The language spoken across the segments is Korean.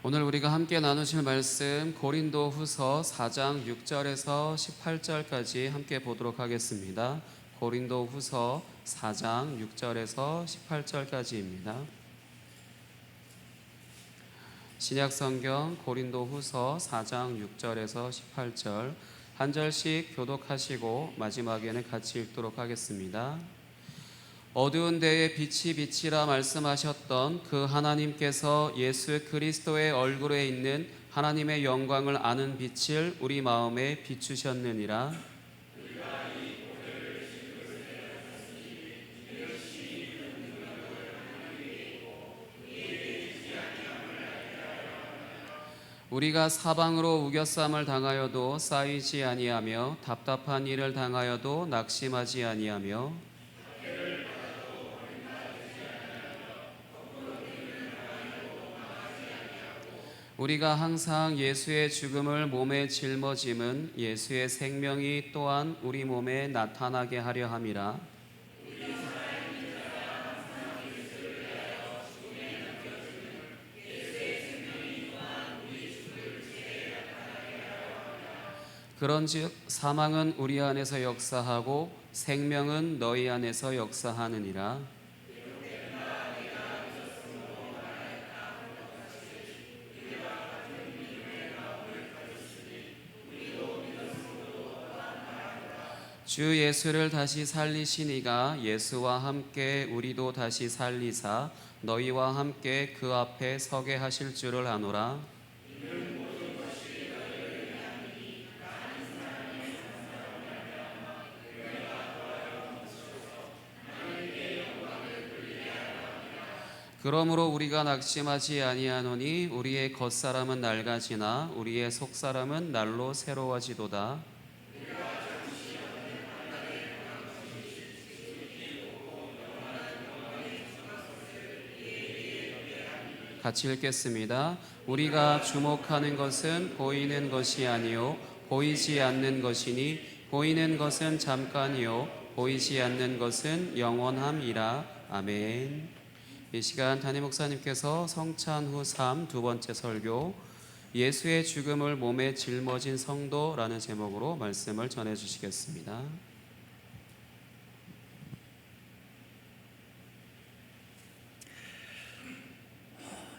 오늘 우리가 함께 나누실 말씀 고린도후서 4장 6절에서 18절까지 함께 보도록 하겠습니다. 고린도후서 4장 6절에서 18절까지입니다. 신약성경 고린도후서 4장 6절에서 18절 한 절씩 교독하시고 마지막에는 같이 읽도록 하겠습니다. 어두운 데에 빛이 빛이라 말씀하셨던 그 하나님께서 예수 그리스도의 얼굴에 있는 하나님의 영광을 아는 빛을 우리 마음에 비추셨느니라. 우리가 사방으로 우겨쌈을 당하여도 쌓이지 아니하며 답답한 일을 당하여도 낙심하지 아니하며 우리가 항상 예수의 죽음을 몸에 짊어짐은 예수의 생명이 또한 우리 몸에 나타나게 하려 함이라. 그런즉 사망은 우리 안에서 역사하고 생명은 너희 안에서 역사하느니라. 주 예수를 다시 살리시니가 예수와 함께 우리도 다시 살리사 너희와 함께 그 앞에 서게 하실 줄을 아노라. 그러므로 우리가 낙심하지 아니하노니 우리의 겉사람은 낡아지나 우리의 속사람은 날로 새로워지도다. 같이 읽겠습니다. 우리가 주목하는 것은 보이는 것이 아니요 보이지 않는 것이니 보이는 것은 잠깐이요 보이지 않는 것은 영원함이라. 아멘. 이 시간 담임 목사님께서 성찬 후 3 두 번째 설교 예수의 죽음을 몸에 짊어진 성도라는 제목으로 말씀을 전해 주시겠습니다.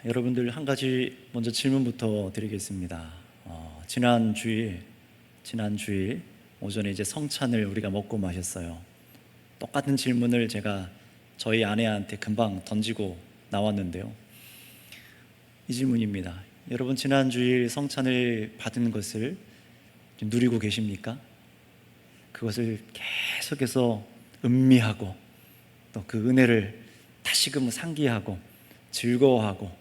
여러분들 한 가지 먼저 질문부터 드리겠습니다. 지난 주일 오전에 이제 성찬을 우리가 먹고 마셨어요. 똑같은 질문을 제가 저희 아내한테 금방 던지고 나왔는데요. 이 질문입니다. 여러분 지난 주일 성찬을 받은 것을 누리고 계십니까? 그것을 계속해서 음미하고 또 그 은혜를 다시금 상기하고 즐거워하고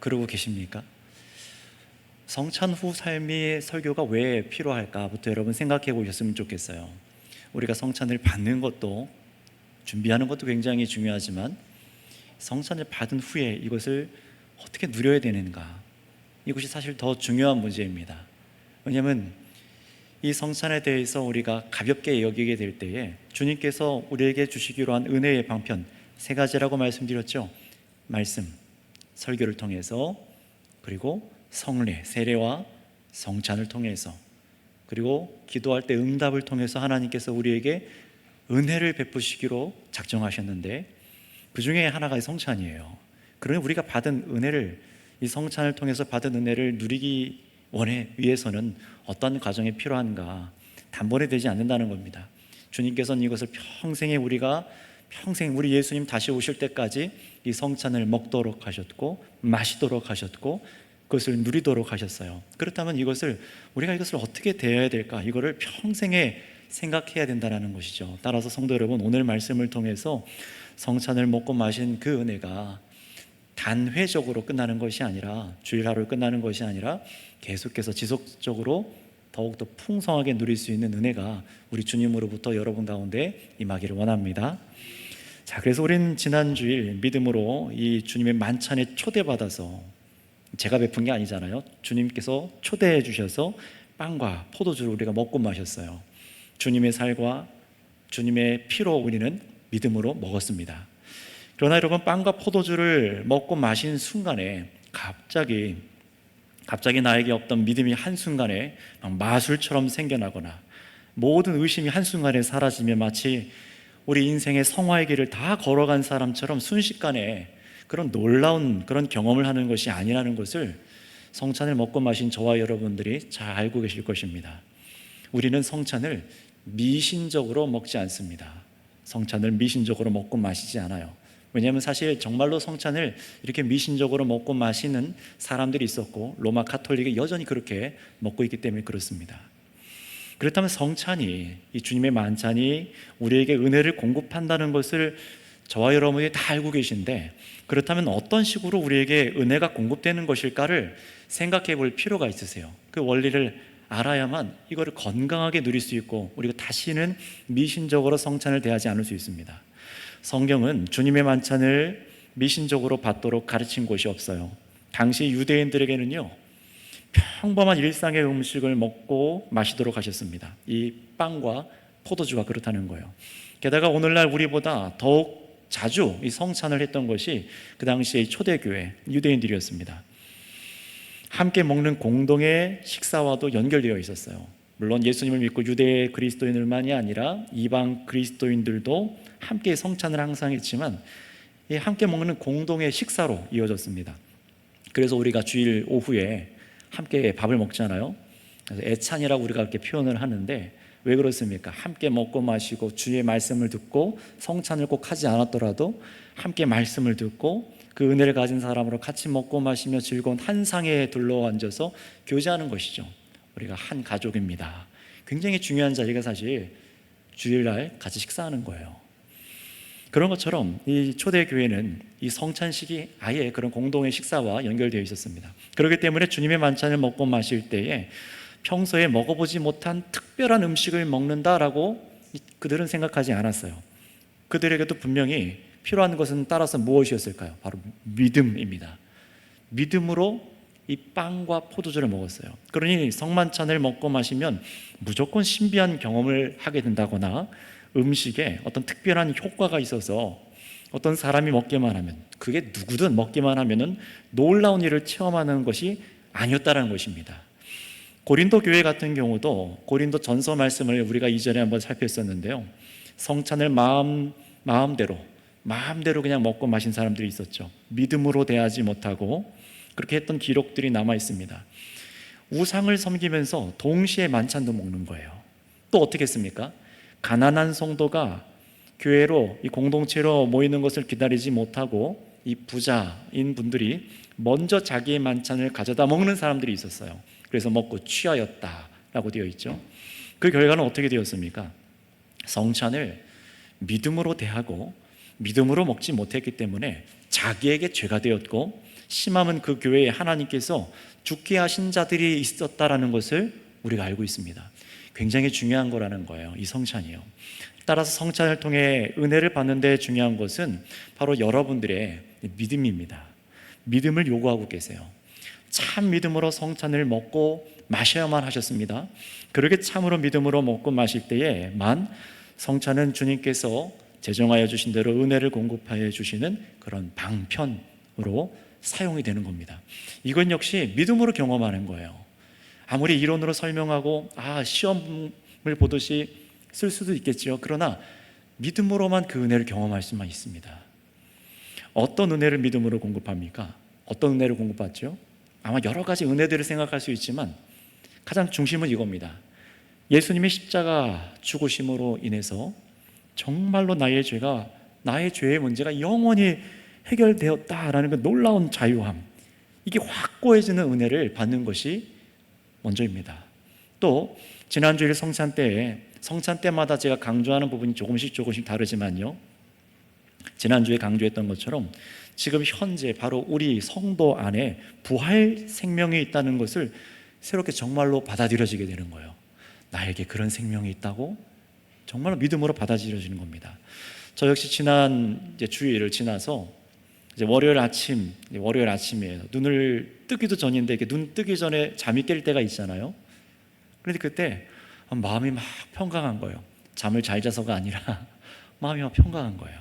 그러고 계십니까? 성찬 후 삶의 설교가 왜 필요할까부터 여러분 생각해 보셨으면 좋겠어요. 우리가 성찬을 받는 것도 준비하는 것도 굉장히 중요하지만 성찬을 받은 후에 이것을 어떻게 누려야 되는가, 이것이 사실 더 중요한 문제입니다. 왜냐하면 이 성찬에 대해서 우리가 가볍게 여기게 될 때에 주님께서 우리에게 주시기로 한 은혜의 방편 3가지라고 말씀드렸죠. 말씀, 설교를 통해서, 그리고 성례, 세례와 성찬을 통해서, 그리고 기도할 때 응답을 통해서 하나님께서 우리에게 은혜를 베푸시기로 작정하셨는데 그 중에 하나가 성찬이에요. 그러니 우리가 받은 은혜를, 이 성찬을 통해서 받은 은혜를 누리기 위해서는 어떤 과정이 필요한가, 단번에 되지 않는다는 겁니다. 주님께서는 이것을 평생 우리 예수님 다시 오실 때까지 이 성찬을 먹도록 하셨고 마시도록 하셨고 그것을 누리도록 하셨어요. 그렇다면 우리가 이것을 어떻게 대해야 될까, 이거를 평생에 생각해야 된다는 것이죠. 따라서 성도 여러분, 오늘 말씀을 통해서 성찬을 먹고 마신 그 은혜가 단회적으로 끝나는 것이 아니라, 주일 하루 끝나는 것이 아니라 계속해서 지속적으로 더욱더 풍성하게 누릴 수 있는 은혜가 우리 주님으로부터 여러분 가운데 임하기를 원합니다. 자, 그래서 우리는 지난 주일 믿음으로 이 주님의 만찬에 초대받아서, 제가 베푼 게 아니잖아요. 주님께서 초대해 주셔서 빵과 포도주를 우리가 먹고 마셨어요. 주님의 살과 주님의 피로 우리는 믿음으로 먹었습니다. 그러나 여러분, 빵과 포도주를 먹고 마신 순간에 갑자기 갑자기 나에게 없던 믿음이 한순간에 막 마술처럼 생겨나거나 모든 의심이 한순간에 사라지며 마치 우리 인생의 성화의 길을 다 걸어간 사람처럼 순식간에 그런 놀라운 그런 경험을 하는 것이 아니라는 것을 성찬을 먹고 마신 저와 여러분들이 잘 알고 계실 것입니다. 우리는 성찬을 미신적으로 먹지 않습니다. 성찬을 미신적으로 먹고 마시지 않아요. 왜냐하면 사실 정말로 성찬을 이렇게 미신적으로 먹고 마시는 사람들이 있었고 로마 가톨릭이 여전히 그렇게 먹고 있기 때문에 그렇습니다. 그렇다면 성찬이, 이 주님의 만찬이 우리에게 은혜를 공급한다는 것을 저와 여러분이 다 알고 계신데, 그렇다면 어떤 식으로 우리에게 은혜가 공급되는 것일까를 생각해 볼 필요가 있으세요. 그 원리를 알아야만 이거를 건강하게 누릴 수 있고 우리가 다시는 미신적으로 성찬을 대하지 않을 수 있습니다. 성경은 주님의 만찬을 미신적으로 받도록 가르친 곳이 없어요. 당시 유대인들에게는요, 평범한 일상의 음식을 먹고 마시도록 하셨습니다. 이 빵과 포도주가 그렇다는 거예요. 게다가 오늘날 우리보다 더욱 자주 이 성찬을 했던 것이 그 당시의 초대교회 유대인들이었습니다. 함께 먹는 공동의 식사와도 연결되어 있었어요. 물론 예수님을 믿고 유대 그리스도인들만이 아니라 이방 그리스도인들도 함께 성찬을 항상 했지만 함께 먹는 공동의 식사로 이어졌습니다. 그래서 우리가 주일 오후에 함께 밥을 먹잖아요. 그래서 애찬이라고 우리가 그렇게 표현을 하는데, 왜 그렇습니까? 함께 먹고 마시고 주의 말씀을 듣고 성찬을 꼭 하지 않았더라도 함께 말씀을 듣고 그 은혜를 가진 사람으로 같이 먹고 마시며 즐거운 한 상에 둘러앉아서 교제하는 것이죠. 우리가 한 가족입니다. 굉장히 중요한 자리가 사실 주일날 같이 식사하는 거예요. 그런 것처럼 이 초대교회는 이 성찬식이 아예 그런 공동의 식사와 연결되어 있었습니다. 그렇기 때문에 주님의 만찬을 먹고 마실 때에 평소에 먹어보지 못한 특별한 음식을 먹는다라고 그들은 생각하지 않았어요. 그들에게도 분명히 필요한 것은 따라서 무엇이었을까요? 바로 믿음입니다. 믿음으로 이 빵과 포도주를 먹었어요. 그러니 성만찬을 먹고 마시면 무조건 신비한 경험을 하게 된다거나 음식에 어떤 특별한 효과가 있어서 어떤 사람이 먹기만 하면, 그게 누구든 먹기만 하면은 놀라운 일을 체험하는 것이 아니었다는 것입니다. 고린도 교회 같은 경우도 고린도 전서 말씀을 우리가 이전에 한번 살폈었는데요, 성찬을 마음대로 그냥 먹고 마신 사람들이 있었죠. 믿음으로 대하지 못하고 그렇게 했던 기록들이 남아 있습니다. 우상을 섬기면서 동시에 만찬도 먹는 거예요. 또 어떻게 했습니까? 가난한 성도가 교회로 이 공동체로 모이는 것을 기다리지 못하고 이 부자인 분들이 먼저 자기의 만찬을 가져다 먹는 사람들이 있었어요. 그래서 먹고 취하였다라고 되어 있죠. 그 결과는 어떻게 되었습니까? 성찬을 믿음으로 대하고 믿음으로 먹지 못했기 때문에 자기에게 죄가 되었고, 심하면 그 교회에 하나님께서 죽게 하신 자들이 있었다라는 것을 우리가 알고 있습니다. 굉장히 중요한 거라는 거예요, 이 성찬이요. 따라서 성찬을 통해 은혜를 받는 데 중요한 것은 바로 여러분들의 믿음입니다. 믿음을 요구하고 계세요. 참 믿음으로 성찬을 먹고 마셔야만 하셨습니다. 그렇게 참으로 믿음으로 먹고 마실 때에만 성찬은 주님께서 제정하여 주신 대로 은혜를 공급하여 주시는 그런 방편으로 사용이 되는 겁니다. 이건 역시 믿음으로 경험하는 거예요. 아무리 이론으로 설명하고 시험을 보듯이 쓸 수도 있겠죠. 그러나 믿음으로만 그 은혜를 경험할 수만 있습니다. 어떤 은혜를 믿음으로 공급합니까? 어떤 은혜를 공급받죠? 아마 여러 가지 은혜들을 생각할 수 있지만 가장 중심은 이겁니다. 예수님의 십자가 죽으심으로 인해서 정말로 나의 죄의 문제가 영원히 해결되었다라는 그 놀라운 자유함, 이게 확고해지는 은혜를 받는 것이 먼저입니다. 또 지난주일 성찬 때마다 제가 강조하는 부분이 조금씩 다르지만요, 지난주에 강조했던 것처럼 지금 현재 바로 우리 성도 안에 부활 생명이 있다는 것을 새롭게 정말로 받아들여지게 되는 거예요. 나에게 그런 생명이 있다고 정말로 믿음으로 받아들여지는 겁니다. 저 역시 지난 주일을 지나서 이제 월요일 아침이에요. 눈을 뜨기도 전인데 이렇게 눈 뜨기 전에 잠이 깰 때가 있잖아요. 그런데 그때 마음이 막 평강한 거예요. 잠을 잘 자서가 아니라 마음이 막 평강한 거예요.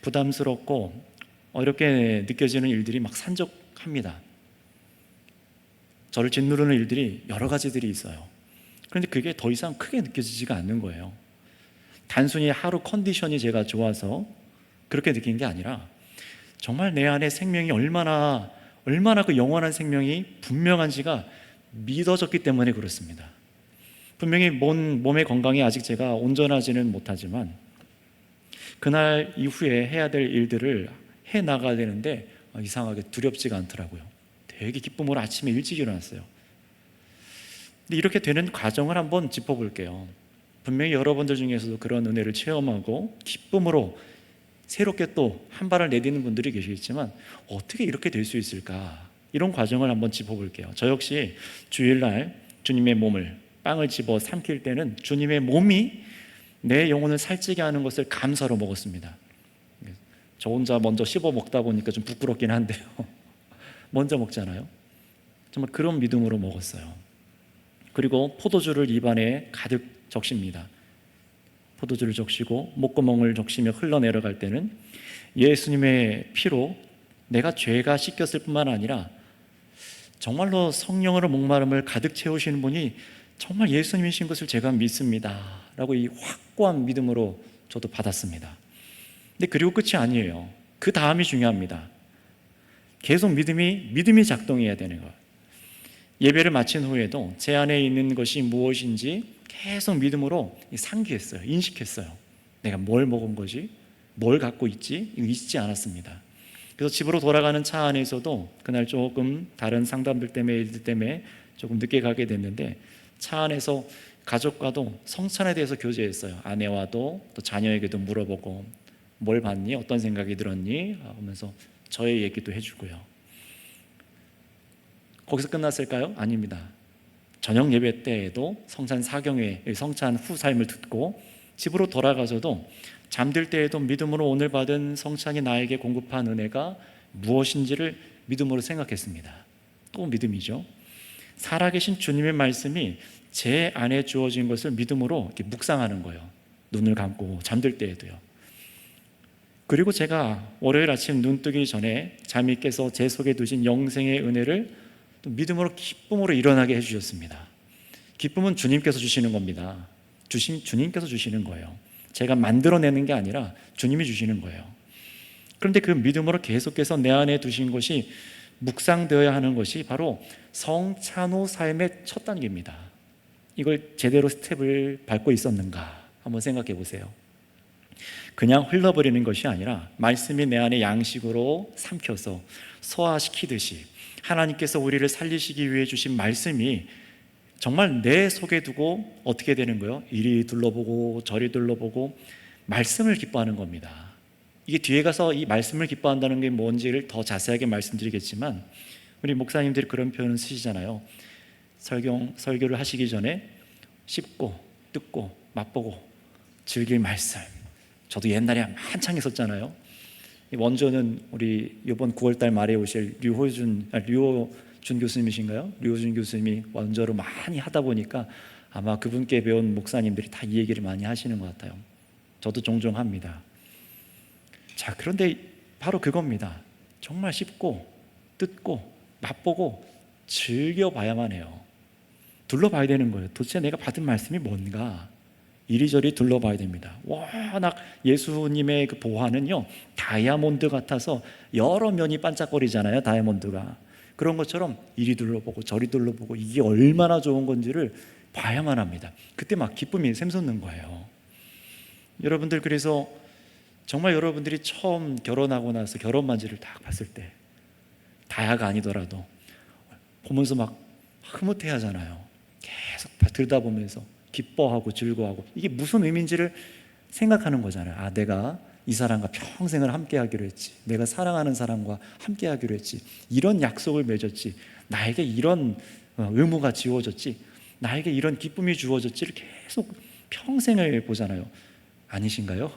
부담스럽고 어렵게 느껴지는 일들이 막 산적합니다. 저를 짓누르는 일들이 여러 가지들이 있어요. 그런데 그게 더 이상 크게 느껴지지가 않는 거예요. 단순히 하루 컨디션이 제가 좋아서 그렇게 느낀 게 아니라 정말 내 안에 생명이 얼마나 그 영원한 생명이 분명한지가 믿어졌기 때문에 그렇습니다. 분명히 몸의 건강이 아직 제가 온전하지는 못하지만 그날 이후에 해야 될 일들을 해 나가야 되는데 이상하게 두렵지가 않더라고요. 되게 기쁨으로 아침에 일찍 일어났어요. 근데 이렇게 되는 과정을 한번 짚어볼게요. 분명히 여러분들 중에서도 그런 은혜를 체험하고 기쁨으로 새롭게 또 한 발을 내딛는 분들이 계시겠지만 어떻게 이렇게 될 수 있을까? 이런 과정을 한번 짚어볼게요. 저 역시 주일날 주님의 몸을 빵을 집어 삼킬 때는 주님의 몸이 내 영혼을 살찌게 하는 것을 감사로 먹었습니다. 저 혼자 먼저 씹어 먹다 보니까 좀 부끄럽긴 한데요. 먼저 먹잖아요. 정말 그런 믿음으로 먹었어요. 그리고 포도주를 입안에 가득 적십니다. 포도주를 적시고 목구멍을 적시며 흘러내려갈 때는 예수님의 피로 내가 죄가 씻겼을 뿐만 아니라 정말로 성령으로 목마름을 가득 채우시는 분이 정말 예수님이신 것을 제가 믿습니다 라고 이 확고한 믿음으로 저도 받았습니다. 근데 그리고 끝이 아니에요. 그 다음이 중요합니다. 계속 믿음이 작동해야 되는 거예요. 예배를 마친 후에도 제 안에 있는 것이 무엇인지 계속 믿음으로 상기했어요. 인식했어요. 내가 뭘 먹은 거지? 뭘 갖고 있지? 잊지 않았습니다. 그래서 집으로 돌아가는 차 안에서도 그날 조금 다른 상담들 때문에 일들 때문에 조금 늦게 가게 됐는데 차 안에서 가족과도 성찬에 대해서 교제했어요. 아내와도 또 자녀에게도 물어보고 뭘 봤니? 어떤 생각이 들었니? 하면서 저의 얘기도 해주고요. 거기서 끝났을까요? 아닙니다. 저녁 예배 때에도 성찬 사경회, 성찬 후 삶을 듣고 집으로 돌아가서도 잠들 때에도 믿음으로 오늘 받은 성찬이 나에게 공급한 은혜가 무엇인지를 믿음으로 생각했습니다. 또 믿음이죠. 살아계신 주님의 말씀이 제 안에 주어진 것을 믿음으로 이렇게 묵상하는 거예요. 눈을 감고 잠들 때에도요. 그리고 제가 월요일 아침 눈 뜨기 전에 잠이 깨서 제 속에 두신 영생의 은혜를 또 믿음으로 기쁨으로 일어나게 해주셨습니다. 기쁨은 주님께서 주시는 겁니다. 주님께서 주시는 거예요. 제가 만들어내는 게 아니라 주님이 주시는 거예요. 그런데 그 믿음으로 계속해서 내 안에 두신 것이 묵상되어야 하는 것이 바로 성찬후 삶의 첫 단계입니다. 이걸 제대로 스텝을 밟고 있었는가 한번 생각해 보세요. 그냥 흘러버리는 것이 아니라 말씀이 내 안에 양식으로 삼켜서 소화시키듯이 하나님께서 우리를 살리시기 위해 주신 말씀이 정말 내 속에 두고 어떻게 되는 거예요? 이리 둘러보고 저리 둘러보고 말씀을 기뻐하는 겁니다. 이게 뒤에 가서 이 말씀을 기뻐한다는 게 뭔지를 더 자세하게 말씀드리겠지만 우리 목사님들이 그런 표현을 쓰시잖아요. 설교를 하시기 전에 씹고 뜯고 맛보고 즐길 말씀. 저도 옛날에 한창 했었잖아요. 원조는 우리 이번 9월달 말에 오실 류호준 교수님이신가요? 류호준 교수님이 원조로 많이 하다 보니까 아마 그분께 배운 목사님들이 다 이 얘기를 많이 하시는 것 같아요. 저도 종종 합니다. 자, 그런데 바로 그겁니다. 정말 씹고 뜯고 맛보고 즐겨봐야만 해요. 둘러봐야 되는 거예요. 도대체 내가 받은 말씀이 뭔가 이리저리 둘러봐야 됩니다. 워낙 예수님의 그 보화는요 다이아몬드 같아서 여러 면이 반짝거리잖아요. 다이아몬드가 그런 것처럼 이리 둘러보고 저리 둘러보고 이게 얼마나 좋은 건지를 봐야만 합니다. 그때 막 기쁨이 샘솟는 거예요. 여러분들 그래서 정말 여러분들이 처음 결혼하고 나서 결혼 반지를 딱 봤을 때 다야가 아니더라도 보면서 막 흐뭇해 하잖아요. 계속 들여다보면서 기뻐하고 즐거워하고 이게 무슨 의미인지를 생각하는 거잖아요. 아, 내가 이 사람과 평생을 함께 하기로 했지. 내가 사랑하는 사람과 함께 하기로 했지. 이런 약속을 맺었지. 나에게 이런 의무가 지워졌지. 나에게 이런 기쁨이 주어졌지를 계속 평생을 보잖아요. 아니신가요?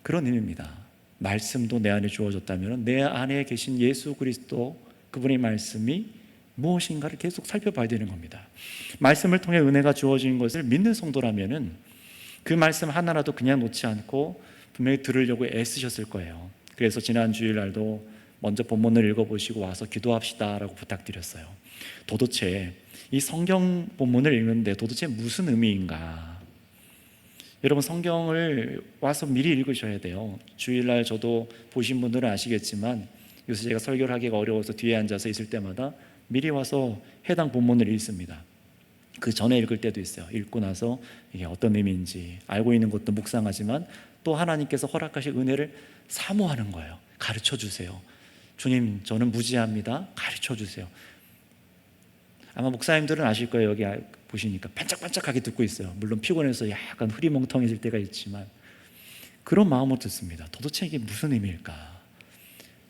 그런 의미입니다. 말씀도 내 안에 주어졌다면 내 안에 계신 예수 그리스도 그분의 말씀이 무엇인가를 계속 살펴봐야 되는 겁니다. 말씀을 통해 은혜가 주어진 것을 믿는 성도라면은 그 말씀 하나라도 그냥 놓지 않고 분명히 들으려고 애쓰셨을 거예요. 그래서 지난 주일날도 먼저 본문을 읽어보시고 와서 기도합시다 라고 부탁드렸어요. 도대체 이 성경 본문을 읽는데 도대체 무슨 의미인가? 여러분, 성경을 와서 미리 읽으셔야 돼요. 주일날 저도 보신 분들은 아시겠지만 요새 제가 설교를 하기가 어려워서 뒤에 앉아서 있을 때마다 미리 와서 해당 본문을 읽습니다. 그 전에 읽을 때도 있어요. 읽고 나서 이게 어떤 의미인지 알고 있는 것도 묵상하지만 또 하나님께서 허락하실 은혜를 사모하는 거예요. 가르쳐 주세요. 주님, 저는 무지합니다. 가르쳐 주세요. 아마 목사님들은 아실 거예요. 여기 보시니까 반짝반짝하게 듣고 있어요. 물론 피곤해서 약간 흐리멍텅해질 때가 있지만 그런 마음으로 듣습니다. 도대체 이게 무슨 의미일까?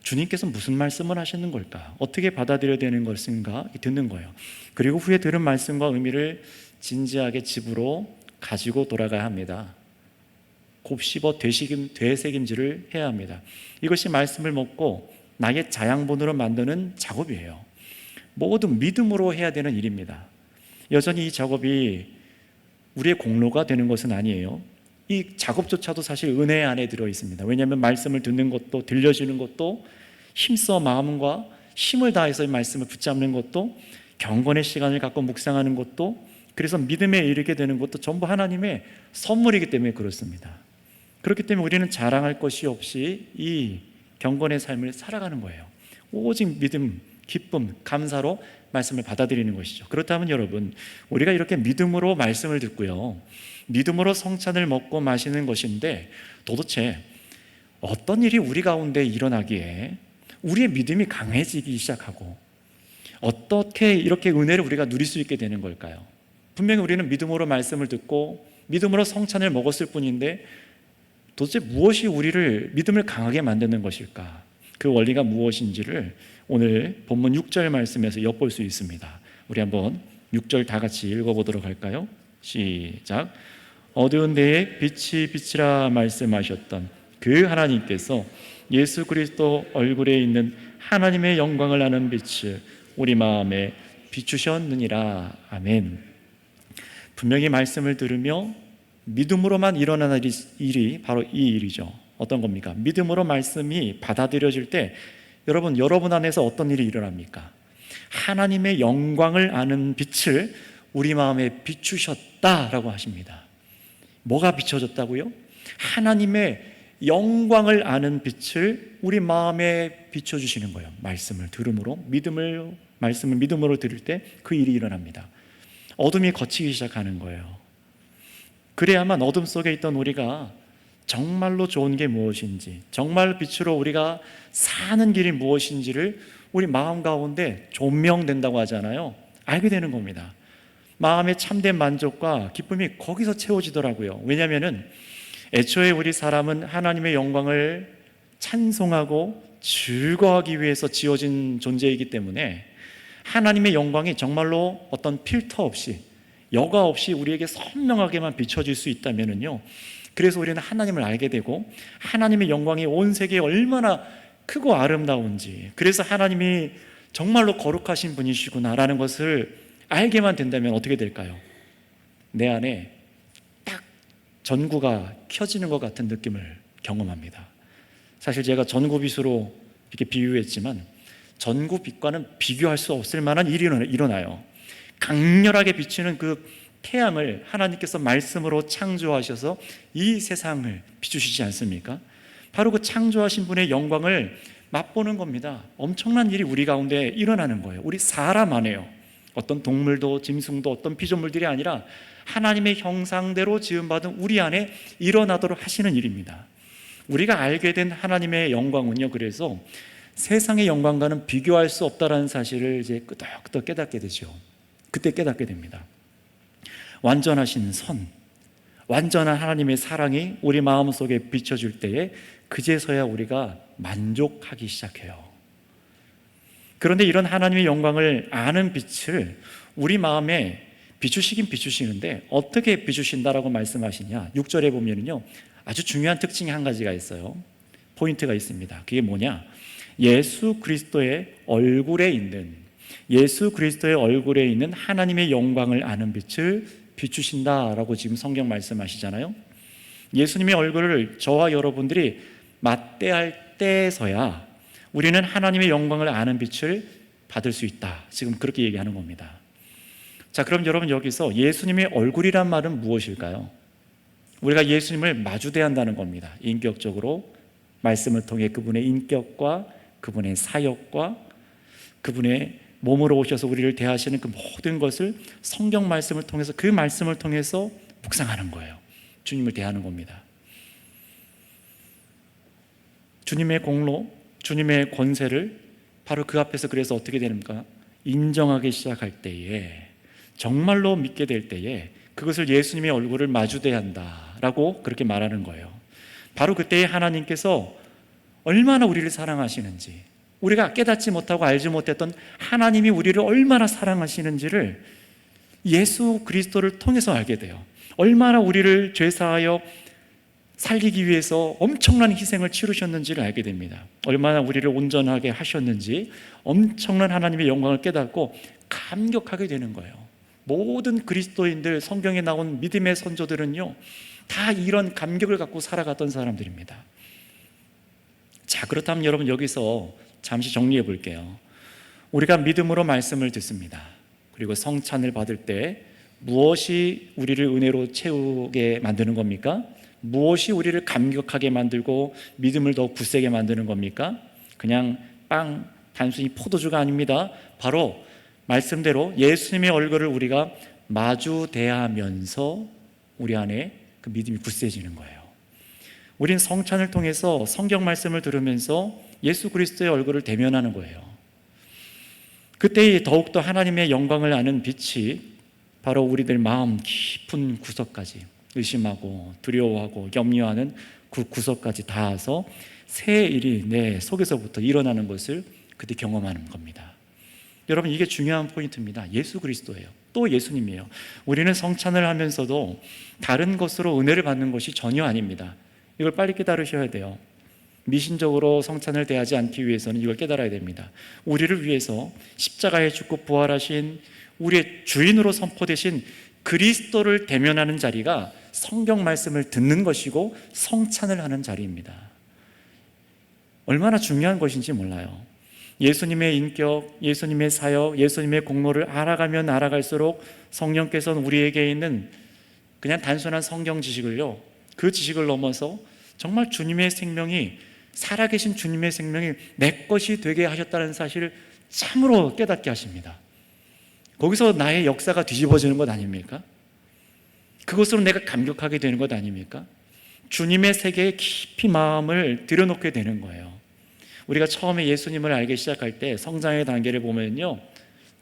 주님께서 무슨 말씀을 하시는 걸까? 어떻게 받아들여야 되는 것인가? 듣는 거예요. 그리고 후에 들은 말씀과 의미를 진지하게 집으로 가지고 돌아가야 합니다. 곱씹어 되새김질을 해야 합니다. 이것이 말씀을 먹고 나의 자양분으로 만드는 작업이에요. 모두 믿음으로 해야 되는 일입니다. 여전히 이 작업이 우리의 공로가 되는 것은 아니에요. 이 작업조차도 사실 은혜 안에 들어 있습니다. 왜냐하면 말씀을 듣는 것도, 들려주는 것도, 힘써 마음과 힘을 다해서 이 말씀을 붙잡는 것도, 경건의 시간을 갖고 묵상하는 것도, 그래서 믿음에 이르게 되는 것도 전부 하나님의 선물이기 때문에 그렇습니다. 그렇기 때문에 우리는 자랑할 것이 없이 이 경건의 삶을 살아가는 거예요. 오직 믿음, 기쁨, 감사로 말씀을 받아들이는 것이죠. 그렇다면 여러분, 우리가 이렇게 믿음으로 말씀을 듣고요, 믿음으로 성찬을 먹고 마시는 것인데 도대체 어떤 일이 우리 가운데 일어나기에 우리의 믿음이 강해지기 시작하고 어떻게 이렇게 은혜를 우리가 누릴 수 있게 되는 걸까요? 분명히 우리는 믿음으로 말씀을 듣고 믿음으로 성찬을 먹었을 뿐인데 도대체 무엇이 우리를 믿음을 강하게 만드는 것일까? 그 원리가 무엇인지를 오늘 본문 6절 말씀에서 엿볼 수 있습니다. 우리 한번 6절 다 같이 읽어보도록 할까요? 시작. 어두운 데에 빛이 비치라 말씀하셨던 그 하나님께서 예수 그리스도 얼굴에 있는 하나님의 영광을 아는 빛을 우리 마음에 비추셨느니라. 아멘. 분명히 말씀을 들으며 믿음으로만 일어나는 일이 바로 이 일이죠. 어떤 겁니까? 믿음으로 말씀이 받아들여질 때 여러분 안에서 어떤 일이 일어납니까? 하나님의 영광을 아는 빛을 우리 마음에 비추셨다라고 하십니다. 뭐가 비춰졌다고요? 하나님의 영광을 아는 빛을 우리 마음에 비춰주시는 거예요. 말씀을 들음으로, 말씀을 믿음으로 들을 때 그 일이 일어납니다. 어둠이 걷히기 시작하는 거예요. 그래야만 어둠 속에 있던 우리가 정말로 좋은 게 무엇인지, 정말 빛으로 우리가 사는 길이 무엇인지를 우리 마음 가운데 조명된다고 하잖아요. 알게 되는 겁니다. 마음의 참된 만족과 기쁨이 거기서 채워지더라고요. 왜냐하면 애초에 우리 사람은 하나님의 영광을 찬송하고 즐거워하기 위해서 지어진 존재이기 때문에 하나님의 영광이 정말로 어떤 필터 없이, 여과 없이 우리에게 선명하게만 비춰질 수 있다면요, 그래서 우리는 하나님을 알게 되고 하나님의 영광이 온 세계에 얼마나 크고 아름다운지, 그래서 하나님이 정말로 거룩하신 분이시구나라는 것을 알게만 된다면 어떻게 될까요? 내 안에 딱 전구가 켜지는 것 같은 느낌을 경험합니다. 사실 제가 전구빛으로 이렇게 비유했지만 전구빛과는 비교할 수 없을 만한 일이 일어나요. 강렬하게 비치는 그 태양을 하나님께서 말씀으로 창조하셔서 이 세상을 비추시지 않습니까? 바로 그 창조하신 분의 영광을 맛보는 겁니다. 엄청난 일이 우리 가운데 일어나는 거예요. 우리 사람 안에요. 어떤 동물도 짐승도 어떤 피조물들이 아니라 하나님의 형상대로 지음받은 우리 안에 일어나도록 하시는 일입니다. 우리가 알게 된 하나님의 영광은요, 그래서 세상의 영광과는 비교할 수 없다는 사실을 이제 끄덕끄덕 깨닫게 되죠. 그때 깨닫게 됩니다. 완전하신 선, 완전한 하나님의 사랑이 우리 마음속에 비춰질 때에 그제서야 우리가 만족하기 시작해요. 그런데 이런 하나님의 영광을 아는 빛을 우리 마음에 비추시긴 비추시는데 어떻게 비추신다라고 말씀하시냐? 6절에 보면요, 아주 중요한 특징이 한 가지가 있어요. 포인트가 있습니다. 그게 뭐냐? 예수 그리스도의 얼굴에 있는 하나님의 영광을 아는 빛을 비추신다라고 지금 성경 말씀하시잖아요. 예수님의 얼굴을 저와 여러분들이 맞대할 때에서야 우리는 하나님의 영광을 아는 빛을 받을 수 있다. 지금 그렇게 얘기하는 겁니다. 자, 그럼 여러분 여기서 예수님의 얼굴이란 말은 무엇일까요? 우리가 예수님을 마주대한다는 겁니다. 인격적으로 말씀을 통해 그분의 인격과 그분의 사역과 그분의 몸으로 오셔서 우리를 대하시는 그 모든 것을 성경 말씀을 통해서 그 말씀을 통해서 묵상하는 거예요. 주님을 대하는 겁니다. 주님의 공로, 주님의 권세를 바로 그 앞에서 그래서 어떻게 됩니까? 인정하기 시작할 때에, 정말로 믿게 될 때에 그것을 예수님의 얼굴을 마주대한다라고 그렇게 말하는 거예요. 바로 그때에 하나님께서 얼마나 우리를 사랑하시는지, 우리가 깨닫지 못하고 알지 못했던 하나님이 우리를 얼마나 사랑하시는지를 예수 그리스도를 통해서 알게 돼요. 얼마나 우리를 죄사하여 살리기 위해서 엄청난 희생을 치르셨는지를 알게 됩니다. 얼마나 우리를 온전하게 하셨는지 엄청난 하나님의 영광을 깨닫고 감격하게 되는 거예요. 모든 그리스도인들, 성경에 나온 믿음의 선조들은요, 다 이런 감격을 갖고 살아갔던 사람들입니다. 자, 그렇다면 여러분 여기서 잠시 정리해 볼게요. 우리가 믿음으로 말씀을 듣습니다. 그리고 성찬을 받을 때 무엇이 우리를 은혜로 채우게 만드는 겁니까? 무엇이 우리를 감격하게 만들고 믿음을 더욱 굳세게 만드는 겁니까? 그냥 단순히 포도주가 아닙니다. 바로 말씀대로 예수님의 얼굴을 우리가 마주 대하면서 우리 안에 그 믿음이 굳세지는 거예요. 우린 성찬을 통해서 성경 말씀을 들으면서 예수 그리스도의 얼굴을 대면하는 거예요. 그때 더욱더 하나님의 영광을 아는 빛이 바로 우리들 마음 깊은 구석까지, 의심하고 두려워하고 염려하는 그 구석까지 닿아서 새 일이 내 속에서부터 일어나는 것을 그때 경험하는 겁니다. 여러분, 이게 중요한 포인트입니다. 예수 그리스도예요. 또 예수님이에요. 우리는 성찬을 하면서도 다른 것으로 은혜를 받는 것이 전혀 아닙니다. 이걸 빨리 깨달으셔야 돼요. 미신적으로 성찬을 대하지 않기 위해서는 이걸 깨달아야 됩니다. 우리를 위해서 십자가에 죽고 부활하신 우리의 주인으로 선포되신 그리스도를 대면하는 자리가 성경 말씀을 듣는 것이고 성찬을 하는 자리입니다. 얼마나 중요한 것인지 몰라요. 예수님의 인격, 예수님의 사역, 예수님의 공로를 알아가면 알아갈수록 성령께서는 우리에게 있는 그냥 단순한 성경 지식을요, 그 지식을 넘어서 정말 주님의 생명이, 살아계신 주님의 생명이 내 것이 되게 하셨다는 사실을 참으로 깨닫게 하십니다. 거기서 나의 역사가 뒤집어지는 것 아닙니까? 그것으로 내가 감격하게 되는 것 아닙니까? 주님의 세계에 깊이 마음을 들여놓게 되는 거예요. 우리가 처음에 예수님을 알기 시작할 때 성장의 단계를 보면요,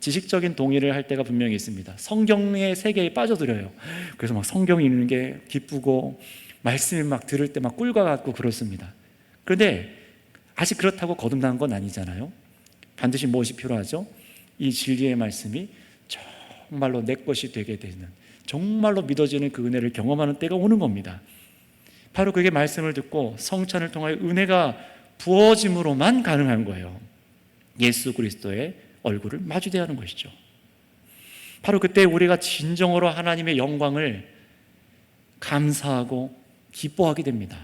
지식적인 동의를 할 때가 분명히 있습니다. 성경의 세계에 빠져들어요. 그래서 막 성경 읽는 게 기쁘고 말씀을 막 들을 때 막 꿀과 같고 그렇습니다. 그런데 아직 그렇다고 거듭난 건 아니잖아요. 반드시 무엇이 필요하죠? 이 진리의 말씀이 정말로 내 것이 되게 되는, 정말로 믿어지는 그 은혜를 경험하는 때가 오는 겁니다. 바로 그게 말씀을 듣고 성찬을 통하여 은혜가 부어짐으로만 가능한 거예요. 예수 그리스도의 얼굴을 마주대하는 것이죠. 바로 그때 우리가 진정으로 하나님의 영광을 감사하고 기뻐하게 됩니다.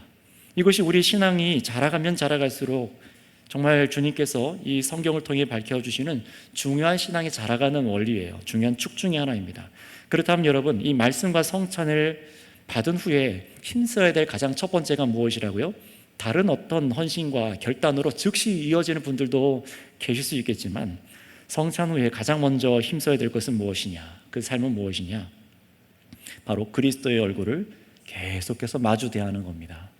이것이 우리 신앙이 자라가면 자라갈수록 정말 주님께서 이 성경을 통해 밝혀주시는 중요한 신앙이 자라가는 원리예요. 중요한 축 중에 하나입니다. 그렇다면 여러분, 이 말씀과 성찬을 받은 후에 힘써야 될 가장 첫 번째가 무엇이라고요? 다른 어떤 헌신과 결단으로 즉시 이어지는 분들도 계실 수 있겠지만, 성찬 후에 가장 먼저 힘써야 될 것은 무엇이냐? 그 삶은 무엇이냐? 바로 그리스도의 얼굴을 계속해서 마주 대하는 겁니다.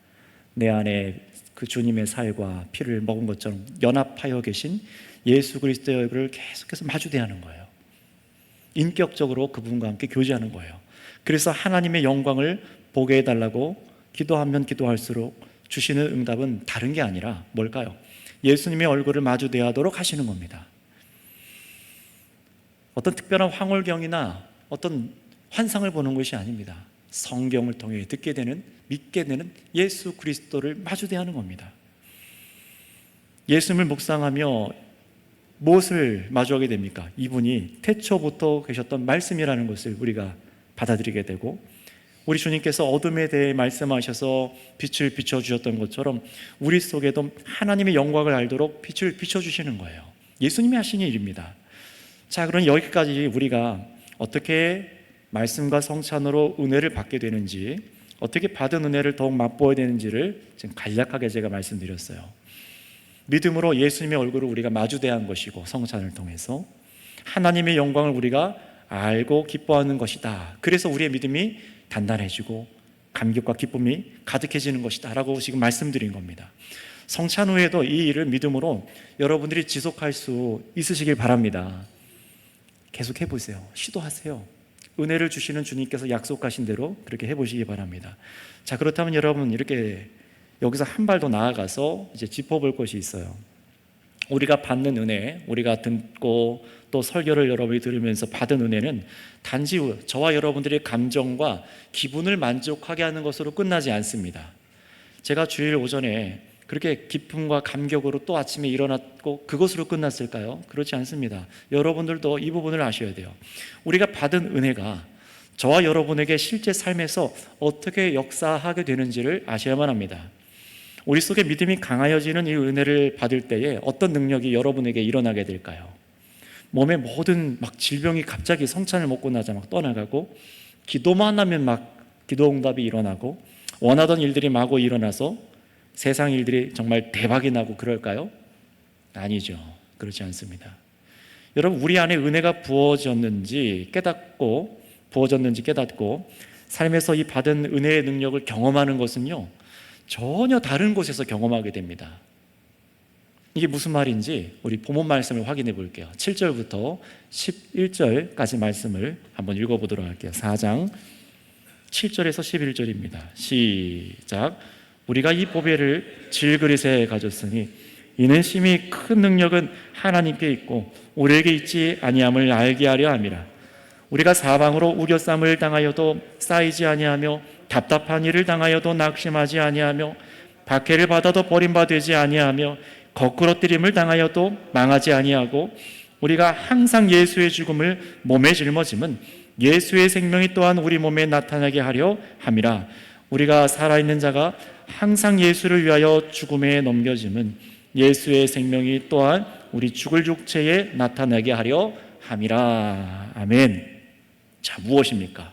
내 안에 그 주님의 살과 피를 먹은 것처럼 연합하여 계신 예수 그리스도의 얼굴을 계속해서 마주 대하는 거예요. 인격적으로 그분과 함께 교제하는 거예요. 그래서 하나님의 영광을 보게 해달라고 기도하면 기도할수록 주시는 응답은 다른 게 아니라 뭘까요? 예수님의 얼굴을 마주 대하도록 하시는 겁니다. 어떤 특별한 황홀경이나 어떤 환상을 보는 것이 아닙니다. 성경을 통해 듣게 되는, 믿게 되는 예수 그리스도를 마주 대하는 겁니다. 예수님을 묵상하며 무엇을 마주하게 됩니까? 이분이 태초부터 계셨던 말씀이라는 것을 우리가 받아들이게 되고, 우리 주님께서 어둠에 대해 말씀하셔서 빛을 비춰주셨던 것처럼 우리 속에도 하나님의 영광을 알도록 빛을 비춰주시는 거예요. 예수님이 하신 일입니다. 자, 그럼 여기까지 우리가 어떻게 말씀과 성찬으로 은혜를 받게 되는지, 어떻게 받은 은혜를 더욱 맛보아야 되는지를 지금 간략하게 제가 말씀드렸어요. 믿음으로 예수님의 얼굴을 우리가 마주대한 것이고, 성찬을 통해서 하나님의 영광을 우리가 알고 기뻐하는 것이다. 그래서 우리의 믿음이 단단해지고 감격과 기쁨이 가득해지는 것이다 라고 지금 말씀드린 겁니다. 성찬 후에도 이 일을 믿음으로 여러분들이 지속할 수 있으시길 바랍니다. 계속 해보세요. 시도하세요. 은혜를 주시는 주님께서 약속하신 대로 그렇게 해보시기 바랍니다. 자, 그렇다면 여러분, 이렇게 여기서 한 발 더 나아가서 이제 짚어볼 것이 있어요. 우리가 받는 은혜, 우리가 듣고 또 설교를 여러분이 들으면서 받은 은혜는 단지 저와 여러분들의 감정과 기분을 만족하게 하는 것으로 끝나지 않습니다. 제가 주일 오전에 그렇게 기쁨과 감격으로 또 아침에 일어났고 그것으로 끝났을까요? 그렇지 않습니다. 여러분들도 이 부분을 아셔야 돼요. 우리가 받은 은혜가 저와 여러분에게 실제 삶에서 어떻게 역사하게 되는지를 아셔야만 합니다. 우리 속에 믿음이 강하여지는 이 은혜를 받을 때에 어떤 능력이 여러분에게 일어나게 될까요? 몸의 모든 질병이 갑자기 성찬을 먹고 나자 떠나가고, 기도만 하면 기도 응답이 일어나고, 원하던 일들이 마구 일어나서 세상 일들이 정말 대박이 나고 그럴까요? 아니죠. 그렇지 않습니다. 여러분, 우리 안에 은혜가 부어졌는지 깨닫고 삶에서 이 받은 은혜의 능력을 경험하는 것은요, 전혀 다른 곳에서 경험하게 됩니다. 이게 무슨 말인지 우리 본문 말씀을 확인해 볼게요. 7절부터 11절까지 말씀을 한번 읽어보도록 할게요. 4장 7절에서 11절입니다. 시작. 우리가 이 보배를 질그릇에 가졌으니 이는 심히 큰 능력은 하나님께 있고 우리에게 있지 아니함을 알게 하려 함이라. 우리가 사방으로 우겨쌈을 당하여도 쌓이지 아니하며 답답한 일을 당하여도 낙심하지 아니하며 박해를 받아도 버림받지 아니하며 거꾸러뜨림을 당하여도 망하지 아니하고 우리가 항상 예수의 죽음을 몸에 짊어짐은 예수의 생명이 또한 우리 몸에 나타나게 하려 함이라. 우리가 살아있는 자가 항상 예수를 위하여 죽음에 넘겨짐은 예수의 생명이 또한 우리 죽을 육체에 나타나게 하려 함이라. 아멘. 자, 무엇입니까?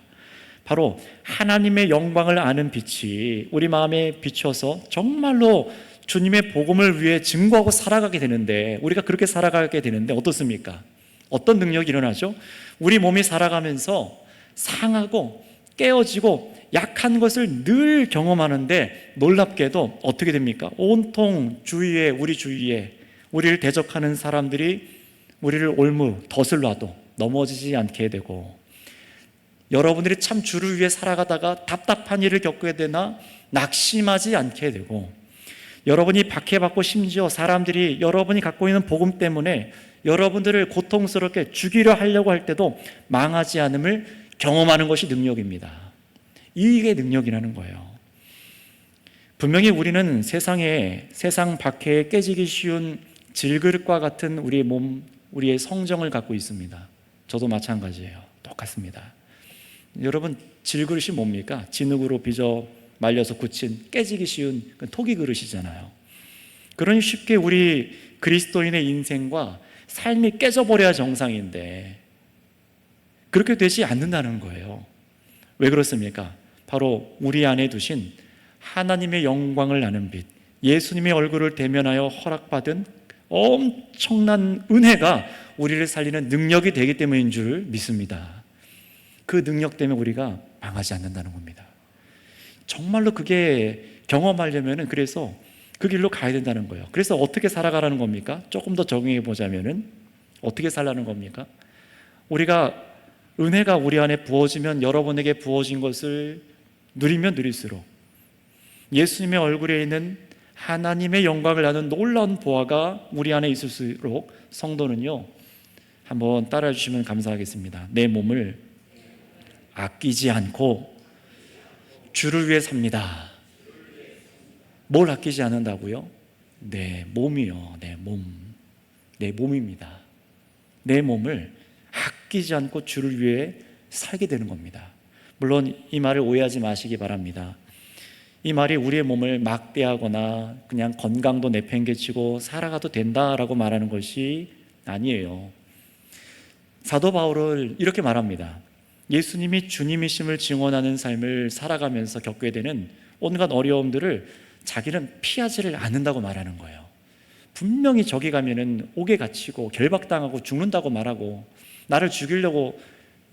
바로 하나님의 영광을 아는 빛이 우리 마음에 비춰서 정말로 주님의 복음을 위해 증거하고 살아가게 되는데, 우리가 그렇게 살아가게 되는데 어떻습니까? 어떤 능력이 일어나죠? 우리 몸이 살아가면서 상하고 깨어지고 약한 것을 늘 경험하는데 놀랍게도 어떻게 됩니까? 온통 우리 주위에 우리를 대적하는 사람들이 우리를 덧을 놔도 넘어지지 않게 되고, 여러분들이 참 주를 위해 살아가다가 답답한 일을 겪게 되나 낙심하지 않게 되고, 여러분이 박해받고 심지어 사람들이 여러분이 갖고 있는 복음 때문에 여러분들을 고통스럽게 죽이려 하려고 할 때도 망하지 않음을 경험하는 것이 능력입니다. 이게 능력이라는 거예요. 분명히 우리는 세상 박해에 깨지기 쉬운 질그릇과 같은 우리의 몸, 우리의 성정을 갖고 있습니다. 저도 마찬가지예요. 똑같습니다. 여러분, 질그릇이 뭡니까? 진흙으로 빚어 말려서 굳힌 깨지기 쉬운 토기 그릇이잖아요. 그러니 쉽게 우리 그리스도인의 인생과 삶이 깨져버려야 정상인데 그렇게 되지 않는다는 거예요. 왜 그렇습니까? 바로 우리 안에 두신 하나님의 영광을 아는 빛, 예수님의 얼굴을 대면하여 허락받은 엄청난 은혜가 우리를 살리는 능력이 되기 때문인 줄 믿습니다. 그 능력 때문에 우리가 망하지 않는다는 겁니다. 정말로 그게 경험하려면 그래서 그 길로 가야 된다는 거예요. 그래서 어떻게 살아가라는 겁니까? 조금 더 적용해 보자면은 어떻게 살라는 겁니까? 우리가 은혜가 우리 안에 부어지면, 여러분에게 부어진 것을 누리면 누릴수록 예수님의 얼굴에 있는 하나님의 영광을 아는 놀라운 보화가 우리 안에 있을수록 성도는요, 한번 따라해 주시면 감사하겠습니다. 내 몸을 아끼지 않고 주를 위해 삽니다. 뭘 아끼지 않는다고요? 내 몸이요. 내 몸입니다. 내 몸을 아끼지 않고 주를 위해 살게 되는 겁니다. 물론 이 말을 오해하지 마시기 바랍니다. 이 말이 우리의 몸을 막대하거나 그냥 건강도 내팽개치고 살아가도 된다라고 말하는 것이 아니에요. 사도 바울은 이렇게 말합니다. 예수님이 주님이심을 증언하는 삶을 살아가면서 겪게 되는 온갖 어려움들을 자기는 피하지를 않는다고 말하는 거예요. 분명히 저기 가면은 옥에 갇히고 결박당하고 죽는다고 말하고, 나를 죽이려고,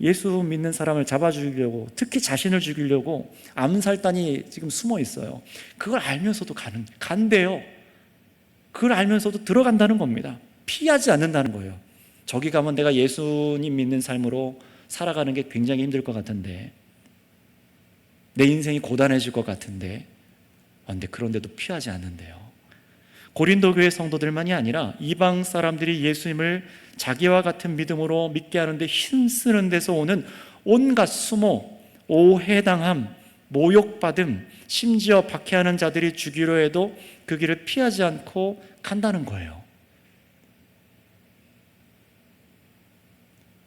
예수 믿는 사람을 잡아 죽이려고, 특히 자신을 죽이려고 암살단이 지금 숨어 있어요. 그걸 알면서도 간대요. 그걸 알면서도 들어간다는 겁니다. 피하지 않는다는 거예요. 저기 가면 내가 예수님 믿는 삶으로 살아가는 게 굉장히 힘들 것 같은데, 내 인생이 고단해질 것 같은데, 근데 그런데도 피하지 않는데요. 고린도 교회 성도들만이 아니라 이방 사람들이 예수님을 자기와 같은 믿음으로 믿게 하는데 힘쓰는 데서 오는 온갖 수모, 오해당함, 모욕받음, 심지어 박해하는 자들이 주기로 해도 그 길을 피하지 않고 간다는 거예요.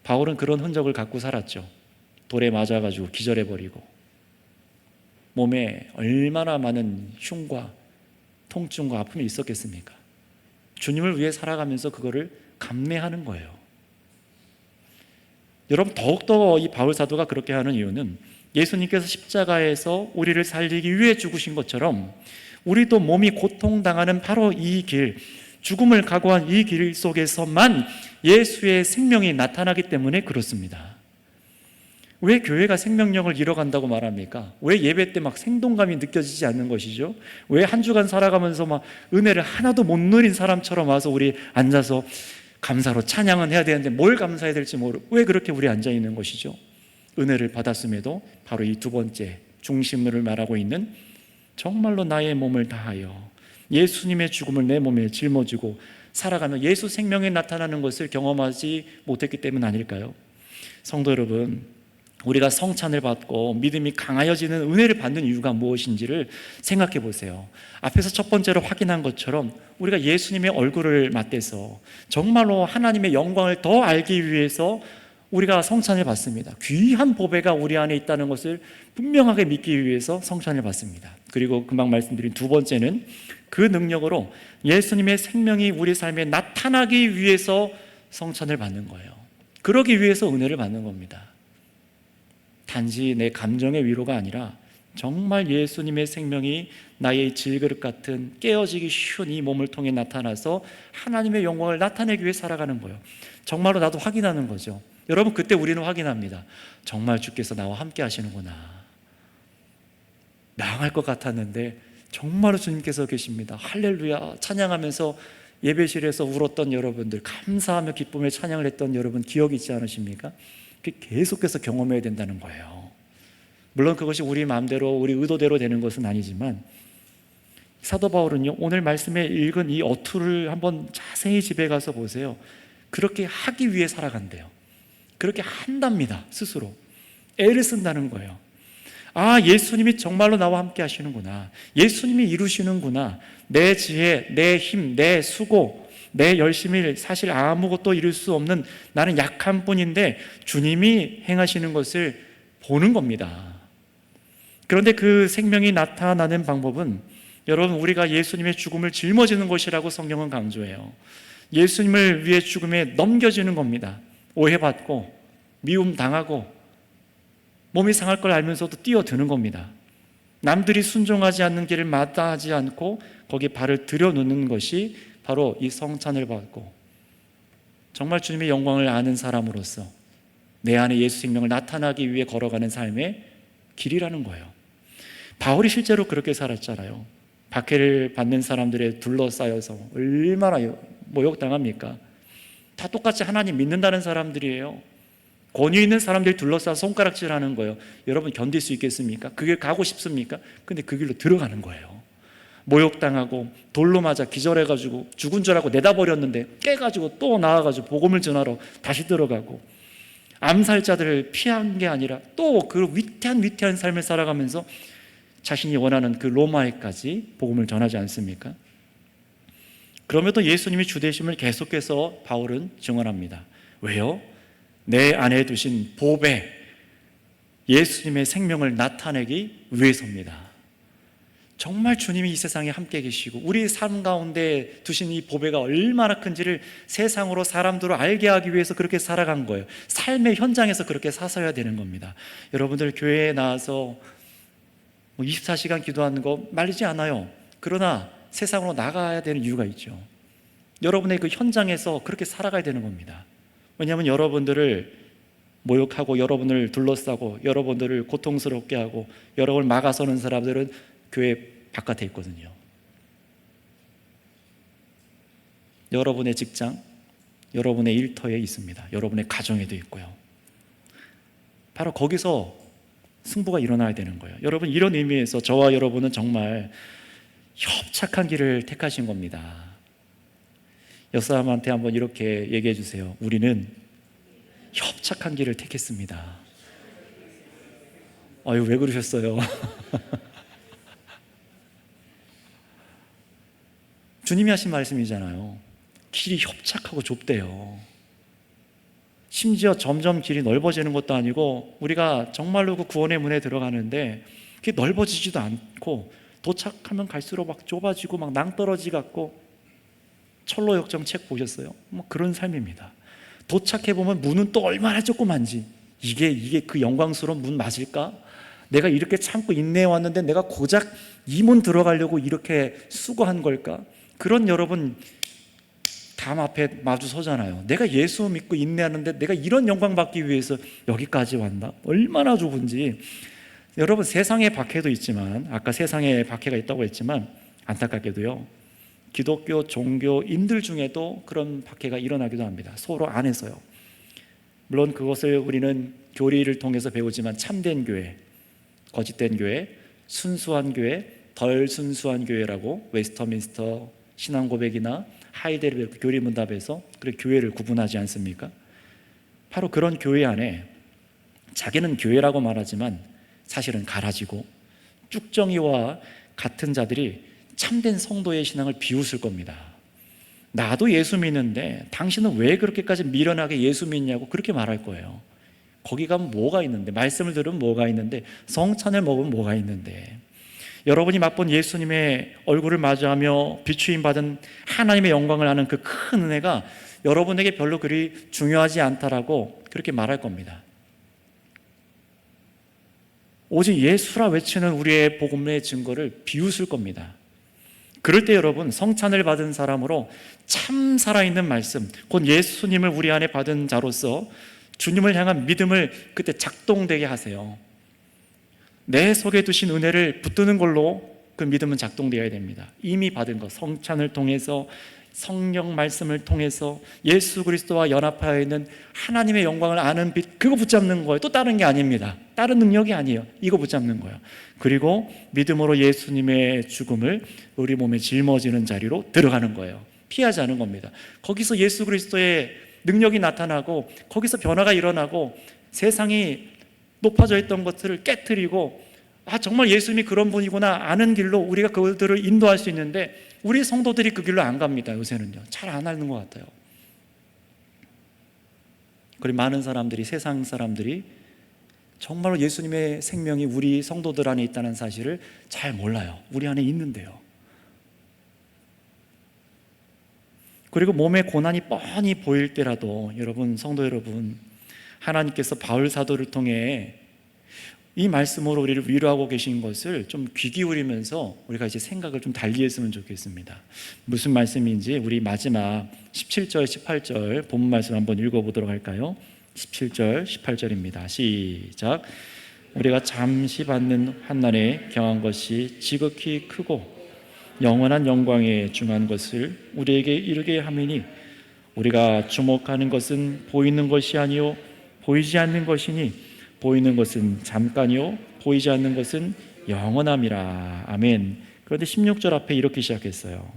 바울은 그런 흔적을 갖고 살았죠. 돌에 맞아가지고 기절해버리고, 몸에 얼마나 많은 흉과 통증과 아픔이 있었겠습니까? 주님을 위해 살아가면서 그거를 감내하는 거예요. 여러분, 더욱더 이 바울 사도가 그렇게 하는 이유는 예수님께서 십자가에서 우리를 살리기 위해 죽으신 것처럼 우리도 몸이 고통당하는 바로 이 길, 죽음을 각오한 이 길 속에서만 예수의 생명이 나타나기 때문에 그렇습니다. 왜 교회가 생명력을 잃어간다고 말합니까? 왜 예배 때 막 생동감이 느껴지지 않는 것이죠? 왜 한 주간 살아가면서 막 은혜를 하나도 못 누린 사람처럼 와서 우리 앉아서 감사로 찬양은 해야 되는데 뭘 감사해야 될지 모르고 왜 그렇게 우리 앉아 있는 것이죠? 은혜를 받았음에도 바로 이 두 번째 중심을 말하고 있는, 정말로 나의 몸을 다하여 예수님의 죽음을 내 몸에 짊어지고 살아가며 예수 생명에 나타나는 것을 경험하지 못했기 때문 아닐까요? 성도 여러분, 우리가 성찬을 받고 믿음이 강하여지는 은혜를 받는 이유가 무엇인지를 생각해 보세요. 앞에서 첫 번째로 확인한 것처럼 우리가 예수님의 얼굴을 맞대서 정말로 하나님의 영광을 더 알기 위해서 우리가 성찬을 받습니다. 귀한 보배가 우리 안에 있다는 것을 분명하게 믿기 위해서 성찬을 받습니다. 그리고 금방 말씀드린 두 번째는 그 능력으로 예수님의 생명이 우리 삶에 나타나기 위해서 성찬을 받는 거예요. 그러기 위해서 은혜를 받는 겁니다. 단지 내 감정의 위로가 아니라 정말 예수님의 생명이 나의 질그릇 같은 깨어지기 쉬운 이 몸을 통해 나타나서 하나님의 영광을 나타내기 위해 살아가는 거예요. 정말로 나도 확인하는 거죠. 여러분, 그때 우리는 확인합니다. 정말 주께서 나와 함께 하시는구나. 망할 것 같았는데 정말로 주님께서 계십니다. 할렐루야 찬양하면서 예배실에서 울었던 여러분들, 감사하며 기쁨에 찬양을 했던 여러분 기억 있지 않으십니까? 계속해서 경험해야 된다는 거예요. 물론 그것이 우리 마음대로 우리 의도대로 되는 것은 아니지만, 사도 바울은요, 오늘 말씀에 읽은 이 어투를 한번 자세히 집에 가서 보세요. 그렇게 하기 위해 살아간대요. 그렇게 한답니다. 스스로 애를 쓴다는 거예요. 아, 예수님이 정말로 나와 함께 하시는구나. 예수님이 이루시는구나. 내 지혜, 내 힘, 내 수고, 내 열심히 사실 아무것도 이룰 수 없는 나는 약한 뿐인데 주님이 행하시는 것을 보는 겁니다. 그런데 그 생명이 나타나는 방법은, 여러분, 우리가 예수님의 죽음을 짊어지는 것이라고 성경은 강조해요. 예수님을 위해 죽음에 넘겨지는 겁니다. 오해받고 미움 당하고 몸이 상할 걸 알면서도 뛰어드는 겁니다. 남들이 순종하지 않는 길을 마다하지 않고 거기에 발을 들여놓는 것이 바로 이 성찬을 받고 정말 주님의 영광을 아는 사람으로서 내 안에 예수 생명을 나타나기 위해 걸어가는 삶의 길이라는 거예요. 바울이 실제로 그렇게 살았잖아요. 박해를 받는 사람들에 둘러싸여서 얼마나 모욕당합니까? 다 똑같이 하나님 믿는다는 사람들이에요. 권위 있는 사람들이 둘러싸서 손가락질하는 거예요. 여러분, 견딜 수 있겠습니까? 그 길 가고 싶습니까? 근데 그 길로 들어가는 거예요. 모욕당하고 돌로 맞아 기절해가지고 죽은 줄 알고 내다버렸는데 깨가지고 또 나와가지고 복음을 전하러 다시 들어가고, 암살자들을 피한 게 아니라 또 그 위태한 삶을 살아가면서 자신이 원하는 그 로마에까지 복음을 전하지 않습니까? 그럼에도 예수님이 주되심을 계속해서 바울은 증언합니다. 왜요? 내 안에 두신 보배, 예수님의 생명을 나타내기 위해서입니다. 정말 주님이 이 세상에 함께 계시고 우리 삶 가운데 두신 이 보배가 얼마나 큰지를 세상으로 사람들을 알게 하기 위해서 그렇게 살아간 거예요. 삶의 현장에서 그렇게 사서야 되는 겁니다. 여러분들 교회에 나와서 24시간 기도하는 거 말리지 않아요. 그러나 세상으로 나가야 되는 이유가 있죠. 여러분의 그 현장에서 그렇게 살아가야 되는 겁니다. 왜냐하면 여러분들을 모욕하고 여러분을 둘러싸고 여러분들을 고통스럽게 하고 여러분을 막아서는 사람들은 교회 바깥에 있거든요. 여러분의 직장, 여러분의 일터에 있습니다. 여러분의 가정에도 있고요. 바로 거기서 승부가 일어나야 되는 거예요. 여러분, 이런 의미에서 저와 여러분은 정말 협착한 길을 택하신 겁니다. 옆사람한테 한번 이렇게 얘기해 주세요. 우리는 협착한 길을 택했습니다. 아유, 왜 그러셨어요? 주님이 하신 말씀이잖아요. 길이 협착하고 좁대요. 심지어 점점 길이 넓어지는 것도 아니고 우리가 정말로 그 구원의 문에 들어가는데 그게 넓어지지도 않고 도착하면 갈수록 막 좁아지고 막 낭떠러지 같고 철로 역정 책 보셨어요? 뭐 그런 삶입니다. 도착해보면 문은 또 얼마나 조그만지 이게 그 영광스러운 문 맞을까? 내가 이렇게 참고 인내해 왔는데 내가 고작 이 문 들어가려고 이렇게 수고한 걸까? 그런 여러분 담 앞에 마주 서잖아요. 내가 예수 믿고 인내하는데 내가 이런 영광 받기 위해서 여기까지 왔나? 얼마나 좁은지. 여러분, 세상의 박해도 있지만 아까 세상에 박해가 있다고 했지만 안타깝게도요, 기독교 종교인들 중에도 그런 박해가 일어나기도 합니다. 서로 안에서요. 물론 그것을 우리는 교리를 통해서 배우지만 참된 교회, 거짓된 교회, 순수한 교회, 덜 순수한 교회라고 웨스터민스터 신앙고백이나 하이델베르크 교리문답에서 그렇게 교회를 구분하지 않습니까? 바로 그런 교회 안에 자기는 교회라고 말하지만 사실은 가라지고 쭉정이와 같은 자들이 참된 성도의 신앙을 비웃을 겁니다. 나도 예수 믿는데 당신은 왜 그렇게까지 미련하게 예수 믿냐고 그렇게 말할 거예요. 거기 가면 뭐가 있는데, 말씀을 들으면 뭐가 있는데, 성찬을 먹으면 뭐가 있는데. 여러분이 맛본 예수님의 얼굴을 마주하며 비추임 받은 하나님의 영광을 아는 그 큰 은혜가 여러분에게 별로 그리 중요하지 않다라고 그렇게 말할 겁니다. 오직 예수라 외치는 우리의 복음의 증거를 비웃을 겁니다. 그럴 때 여러분, 성찬을 받은 사람으로 참 살아있는 말씀, 곧 예수님을 우리 안에 받은 자로서 주님을 향한 믿음을 그때 작동되게 하세요. 내 속에 두신 은혜를 붙드는 걸로 그 믿음은 작동되어야 됩니다. 이미 받은 것, 성찬을 통해서, 성령 말씀을 통해서 예수 그리스도와 연합하여 있는 하나님의 영광을 아는 빛, 그거 붙잡는 거예요. 또 다른 게 아닙니다. 다른 능력이 아니에요. 이거 붙잡는 거예요. 그리고 믿음으로 예수님의 죽음을 우리 몸에 짊어지는 자리로 들어가는 거예요. 피하지 않은 겁니다. 거기서 예수 그리스도의 능력이 나타나고 거기서 변화가 일어나고 세상이 높아져 있던 것들을 깨트리고, 아, 정말 예수님이 그런 분이구나 아는 길로 우리가 그들을 인도할 수 있는데 우리 성도들이 그 길로 안 갑니다. 요새는요. 잘 안 하는 것 같아요. 그리고 많은 사람들이, 세상 사람들이 정말로 예수님의 생명이 우리 성도들 안에 있다는 사실을 잘 몰라요. 우리 안에 있는데요. 그리고 몸에 고난이 뻔히 보일 때라도 여러분, 성도 여러분, 하나님께서 바울 사도를 통해 이 말씀으로 우리를 위로하고 계신 것을 좀 귀 기울이면서 우리가 이제 생각을 좀 달리 했으면 좋겠습니다. 무슨 말씀인지 우리 마지막 17절, 18절 본문 말씀 한번 읽어보도록 할까요? 17절, 18절입니다. 시작. 우리가 잠시 받는 환난에 경한 것이 지극히 크고 영원한 영광에 중한 것을 우리에게 이르게 함이니 우리가 주목하는 것은 보이는 것이 아니요 보이지 않는 것이니 보이는 것은 잠깐이요 보이지 않는 것은 영원함이라. 아멘. 그런데 16절 앞에 이렇게 시작했어요.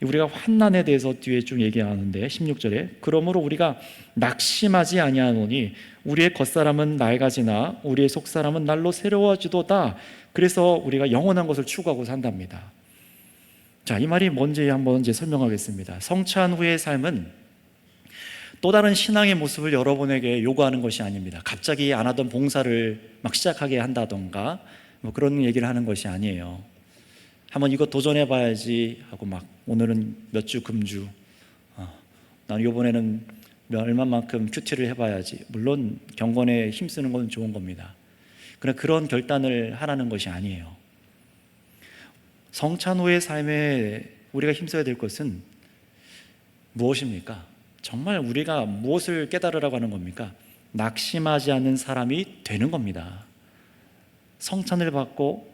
우리가 환난에 대해서 뒤에 쭉 얘기하는데 16절에 그러므로 우리가 낙심하지 아니하노니 우리의 겉사람은 낡아지나 우리의 속사람은 날로 새로워지도다. 그래서 우리가 영원한 것을 추구하고 산답니다. 자, 이 말이 뭔지 한번 이제 설명하겠습니다. 성찬 후의 삶은 또 다른 신앙의 모습을 여러분에게 요구하는 것이 아닙니다. 갑자기 안 하던 봉사를 막 시작하게 한다던가 뭐 그런 얘기를 하는 것이 아니에요. 한번 이거 도전해 봐야지 하고 막 오늘은 몇 주 금주, 난 이번에는 얼마만큼 큐티를 해봐야지. 물론 경건에 힘쓰는 건 좋은 겁니다. 그러나 그런 결단을 하라는 것이 아니에요. 성찬 후의 삶에 우리가 힘써야 될 것은 무엇입니까? 정말 우리가 무엇을 깨달으라고 하는 겁니까? 낙심하지 않는 사람이 되는 겁니다. 성찬을 받고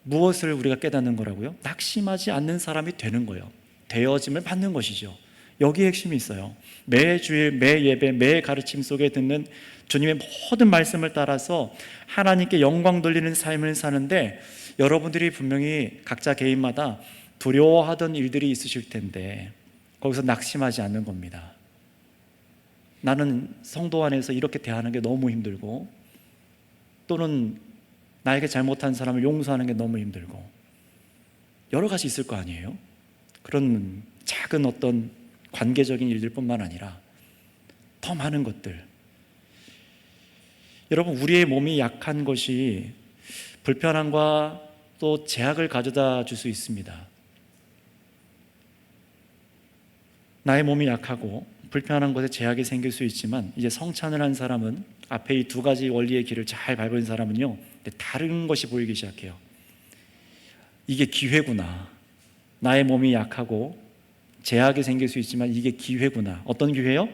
무엇을 우리가 깨닫는 거라고요? 낙심하지 않는 사람이 되는 거예요. 되어짐을 받는 것이죠. 여기에 핵심이 있어요. 매 주일, 매 예배, 매 가르침 속에 듣는 주님의 모든 말씀을 따라서 하나님께 영광 돌리는 삶을 사는데, 여러분들이 분명히 각자 개인마다 두려워하던 일들이 있으실 텐데 거기서 낙심하지 않는 겁니다. 나는 성도 안에서 이렇게 대하는 게 너무 힘들고, 또는 나에게 잘못한 사람을 용서하는 게 너무 힘들고, 여러 가지 있을 거 아니에요? 그런 작은 어떤 관계적인 일들 뿐만 아니라 더 많은 것들. 여러분, 우리의 몸이 약한 것이 불편함과 또 제약을 가져다 줄 수 있습니다. 나의 몸이 약하고 불편한 것에 제약이 생길 수 있지만, 이제 성찬을 한 사람은, 앞에 이 두 가지 원리의 길을 잘 밟은 사람은요, 다른 것이 보이기 시작해요. 이게 기회구나. 나의 몸이 약하고 제약이 생길 수 있지만 이게 기회구나. 어떤 기회요?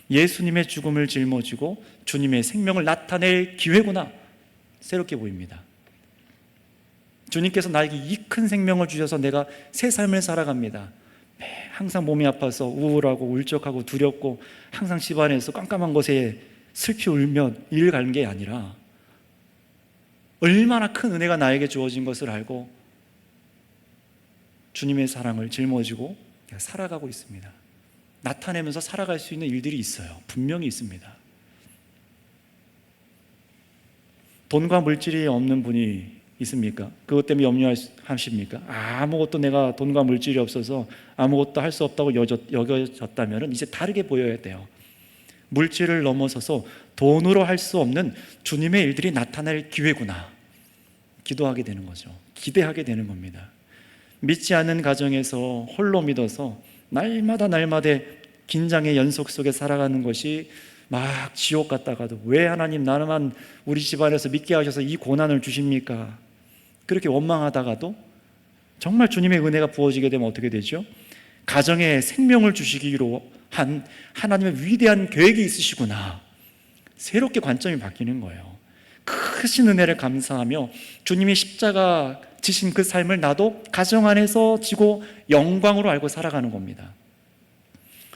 예수님의 죽음을 짊어지고 주님의 생명을 나타낼 기회구나. 새롭게 보입니다. 주님께서 나에게 이 큰 생명을 주셔서 내가 새 삶을 살아갑니다. 항상 몸이 아파서 우울하고 울적하고 두렵고 항상 집안에서 깜깜한 곳에 슬피 울며 일 가는 게 아니라, 얼마나 큰 은혜가 나에게 주어진 것을 알고 주님의 사랑을 짊어지고 살아가고 있습니다. 나타내면서 살아갈 수 있는 일들이 있어요. 분명히 있습니다. 돈과 물질이 없는 분이 있습니까? 그것 때문에 염려하십니까? 아무것도 내가 돈과 물질이 없어서 아무것도 할 수 없다고 여겨졌다면 이제 다르게 보여야 돼요. 물질을 넘어서서 돈으로 할 수 없는 주님의 일들이 나타날 기회구나. 기도하게 되는 거죠. 기대하게 되는 겁니다. 믿지 않는 가정에서 홀로 믿어서 날마다 긴장의 연속 속에 살아가는 것이 막 지옥 같다가도, 왜 하나님 나만 우리 집안에서 믿게 하셔서 이 고난을 주십니까? 그렇게 원망하다가도 정말 주님의 은혜가 부어지게 되면 어떻게 되죠? 가정에 생명을 주시기로 한 하나님의 위대한 계획이 있으시구나. 새롭게 관점이 바뀌는 거예요. 크신 은혜를 감사하며 주님이 십자가 지신 그 삶을 나도 가정 안에서 지고 영광으로 알고 살아가는 겁니다.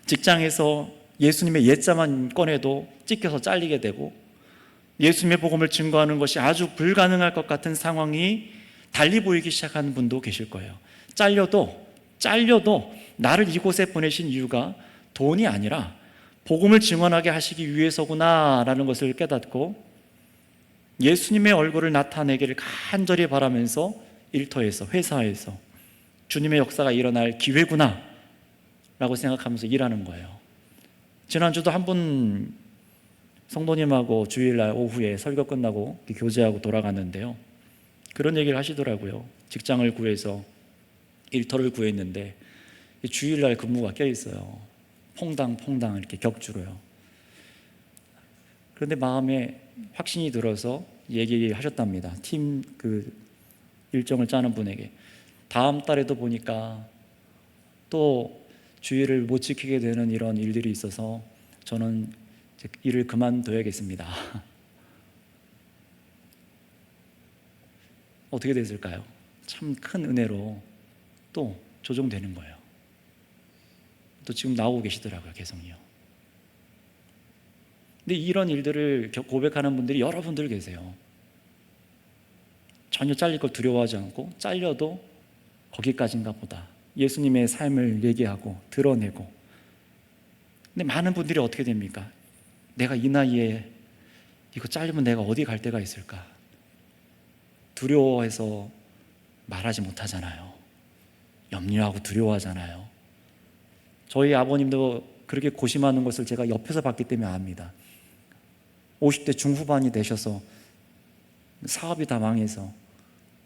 직장에서 예수님의 옛자만 꺼내도 찢겨서 잘리게 되고, 예수님의 복음을 증거하는 것이 아주 불가능할 것 같은 상황이 달리 보이기 시작하는 분도 계실 거예요. 잘려도 나를 이곳에 보내신 이유가 돈이 아니라 복음을 증언하게 하시기 위해서구나 라는 것을 깨닫고, 예수님의 얼굴을 나타내기를 간절히 바라면서 일터에서, 회사에서 주님의 역사가 일어날 기회구나 라고 생각하면서 일하는 거예요. 지난주도 한 분 성도님하고 주일날 오후에 설교 끝나고 교제하고 돌아갔는데요, 그런 얘기를 하시더라고요. 직장을 구해서 일터를 구했는데 주일날 근무가 껴있어요. 퐁당 이렇게 격주로요. 그런데 마음에 확신이 들어서 얘기하셨답니다. 팀 일정을 짜는 분에게. 다음 달에도 보니까 또 주일을 못 지키게 되는 이런 일들이 있어서 저는 일을 그만둬야겠습니다. 어떻게 됐을까요? 참 큰 은혜로 또 조정되는 거예요. 또 지금 나오고 계시더라고요, 개성이요. 근데 이런 일들을 고백하는 분들이 여러분들 계세요. 전혀 잘릴 걸 두려워하지 않고, 잘려도 거기까지인가 보다. 예수님의 삶을 얘기하고 드러내고. 근데 많은 분들이 어떻게 됩니까? 내가 이 나이에 이거 잘리면 내가 어디 갈 데가 있을까? 두려워해서 말하지 못하잖아요. 염려하고 두려워하잖아요. 저희 아버님도 그렇게 고심하는 것을 제가 옆에서 봤기 때문에 압니다. 50대 중후반이 되셔서 사업이 다 망해서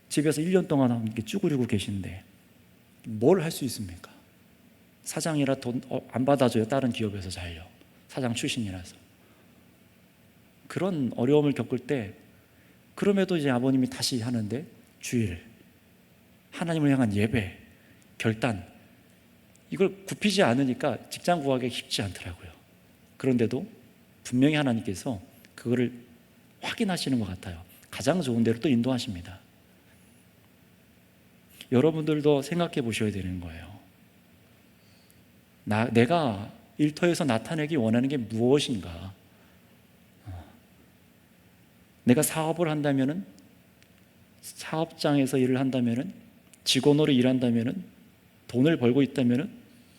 집에서 1년 동안 이렇게 쭈그리고 계신데 뭘 할 수 있습니까? 사장이라 돈 안 받아줘요. 다른 기업에서 잘요. 사장 출신이라서. 그런 어려움을 겪을 때 그럼에도 이제 아버님이 다시 하는데 주일, 하나님을 향한 예배, 결단, 이걸 굽히지 않으니까 직장 구하기 쉽지 않더라고요. 그런데도 분명히 하나님께서 그거를 확인하시는 것 같아요. 가장 좋은 대로 또 인도하십니다. 여러분들도 생각해 보셔야 되는 거예요. 내가 일터에서 나타내기 원하는 게 무엇인가? 내가 사업을 한다면은, 사업장에서 일을 한다면은, 직원으로 일한다면은, 돈을 벌고 있다면은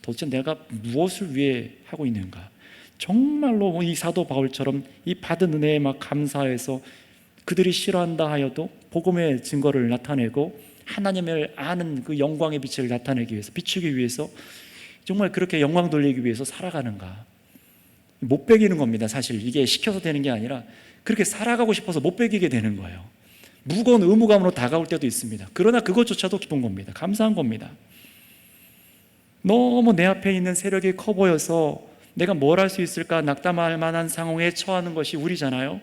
도대체 내가 무엇을 위해 하고 있는가? 정말로 이 사도 바울처럼 이 받은 은혜에 막 감사해서 그들이 싫어한다 하여도 복음의 증거를 나타내고 하나님을 아는 그 영광의 빛을 나타내기 위해서, 비추기 위해서 정말 그렇게 영광 돌리기 위해서 살아가는가? 못 배기는 겁니다. 사실 이게 시켜서 되는 게 아니라 그렇게 살아가고 싶어서 못 배기게 되는 거예요. 무거운 의무감으로 다가올 때도 있습니다. 그러나 그것조차도 기쁜 겁니다. 감사한 겁니다. 너무 내 앞에 있는 세력이 커 보여서 내가 뭘 할 수 있을까 낙담할 만한 상황에 처하는 것이 우리잖아요.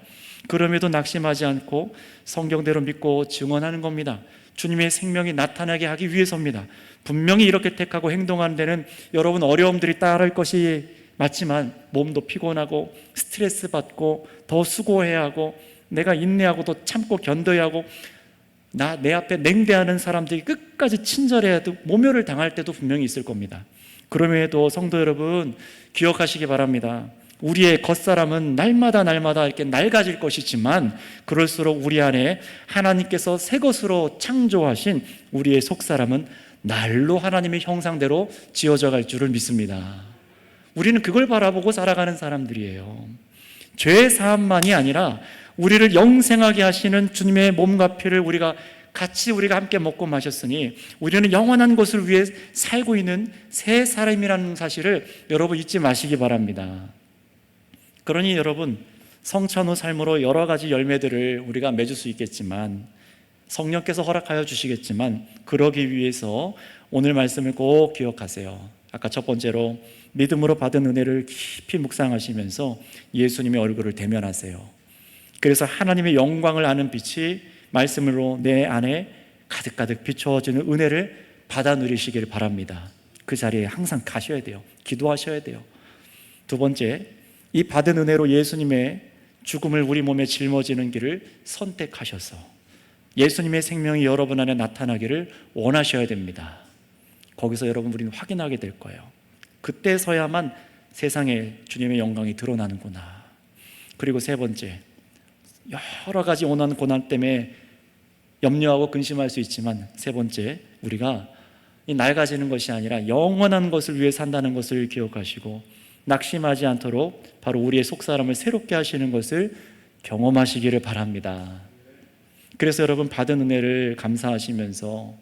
그럼에도 낙심하지 않고 성경대로 믿고 증언하는 겁니다. 주님의 생명이 나타나게 하기 위해서입니다. 분명히 이렇게 택하고 행동하는 데는 여러분 어려움들이 따를 것이 맞지만 몸도 피곤하고 스트레스 받고 더 수고해야 하고 내가 인내하고 또 참고 견뎌야 하고 내 앞에 냉대하는 사람들이 끝까지 친절해야 해도 모멸을 당할 때도 분명히 있을 겁니다. 그럼에도 성도 여러분 기억하시기 바랍니다. 우리의 겉사람은 날마다 이렇게 낡아질 것이지만 그럴수록 우리 안에 하나님께서 새 것으로 창조하신 우리의 속사람은 날로 하나님의 형상대로 지어져 갈 줄을 믿습니다. 우리는 그걸 바라보고 살아가는 사람들이에요. 죄 사함만이 아니라 우리를 영생하게 하시는 주님의 몸과 피를 우리가 함께 먹고 마셨으니 우리는 영원한 것을 위해 살고 있는 새 사람이라는 사실을 여러분 잊지 마시기 바랍니다. 그러니 여러분 성찬 후 삶으로 여러 가지 열매들을 우리가 맺을 수 있겠지만 성령께서 허락하여 주시겠지만 그러기 위해서 오늘 말씀을 꼭 기억하세요. 아까 첫 번째로 믿음으로 받은 은혜를 깊이 묵상하시면서 예수님의 얼굴을 대면하세요. 그래서 하나님의 영광을 아는 빛이 말씀으로 내 안에 가득가득 비춰지는 은혜를 받아 누리시기를 바랍니다. 그 자리에 항상 가셔야 돼요. 기도하셔야 돼요. 두 번째, 이 받은 은혜로 예수님의 죽음을 우리 몸에 짊어지는 길을 선택하셔서 예수님의 생명이 여러분 안에 나타나기를 원하셔야 됩니다. 거기서 여러분 우리는 확인하게 될 거예요. 그때서야만 세상에 주님의 영광이 드러나는구나. 그리고 세 번째, 여러 가지 오는 고난 때문에 염려하고 근심할 수 있지만 세 번째, 우리가 이 낡아지는 것이 아니라 영원한 것을 위해 산다는 것을 기억하시고 낙심하지 않도록 바로 우리의 속사람을 새롭게 하시는 것을 경험하시기를 바랍니다. 그래서 여러분 받은 은혜를 감사하시면서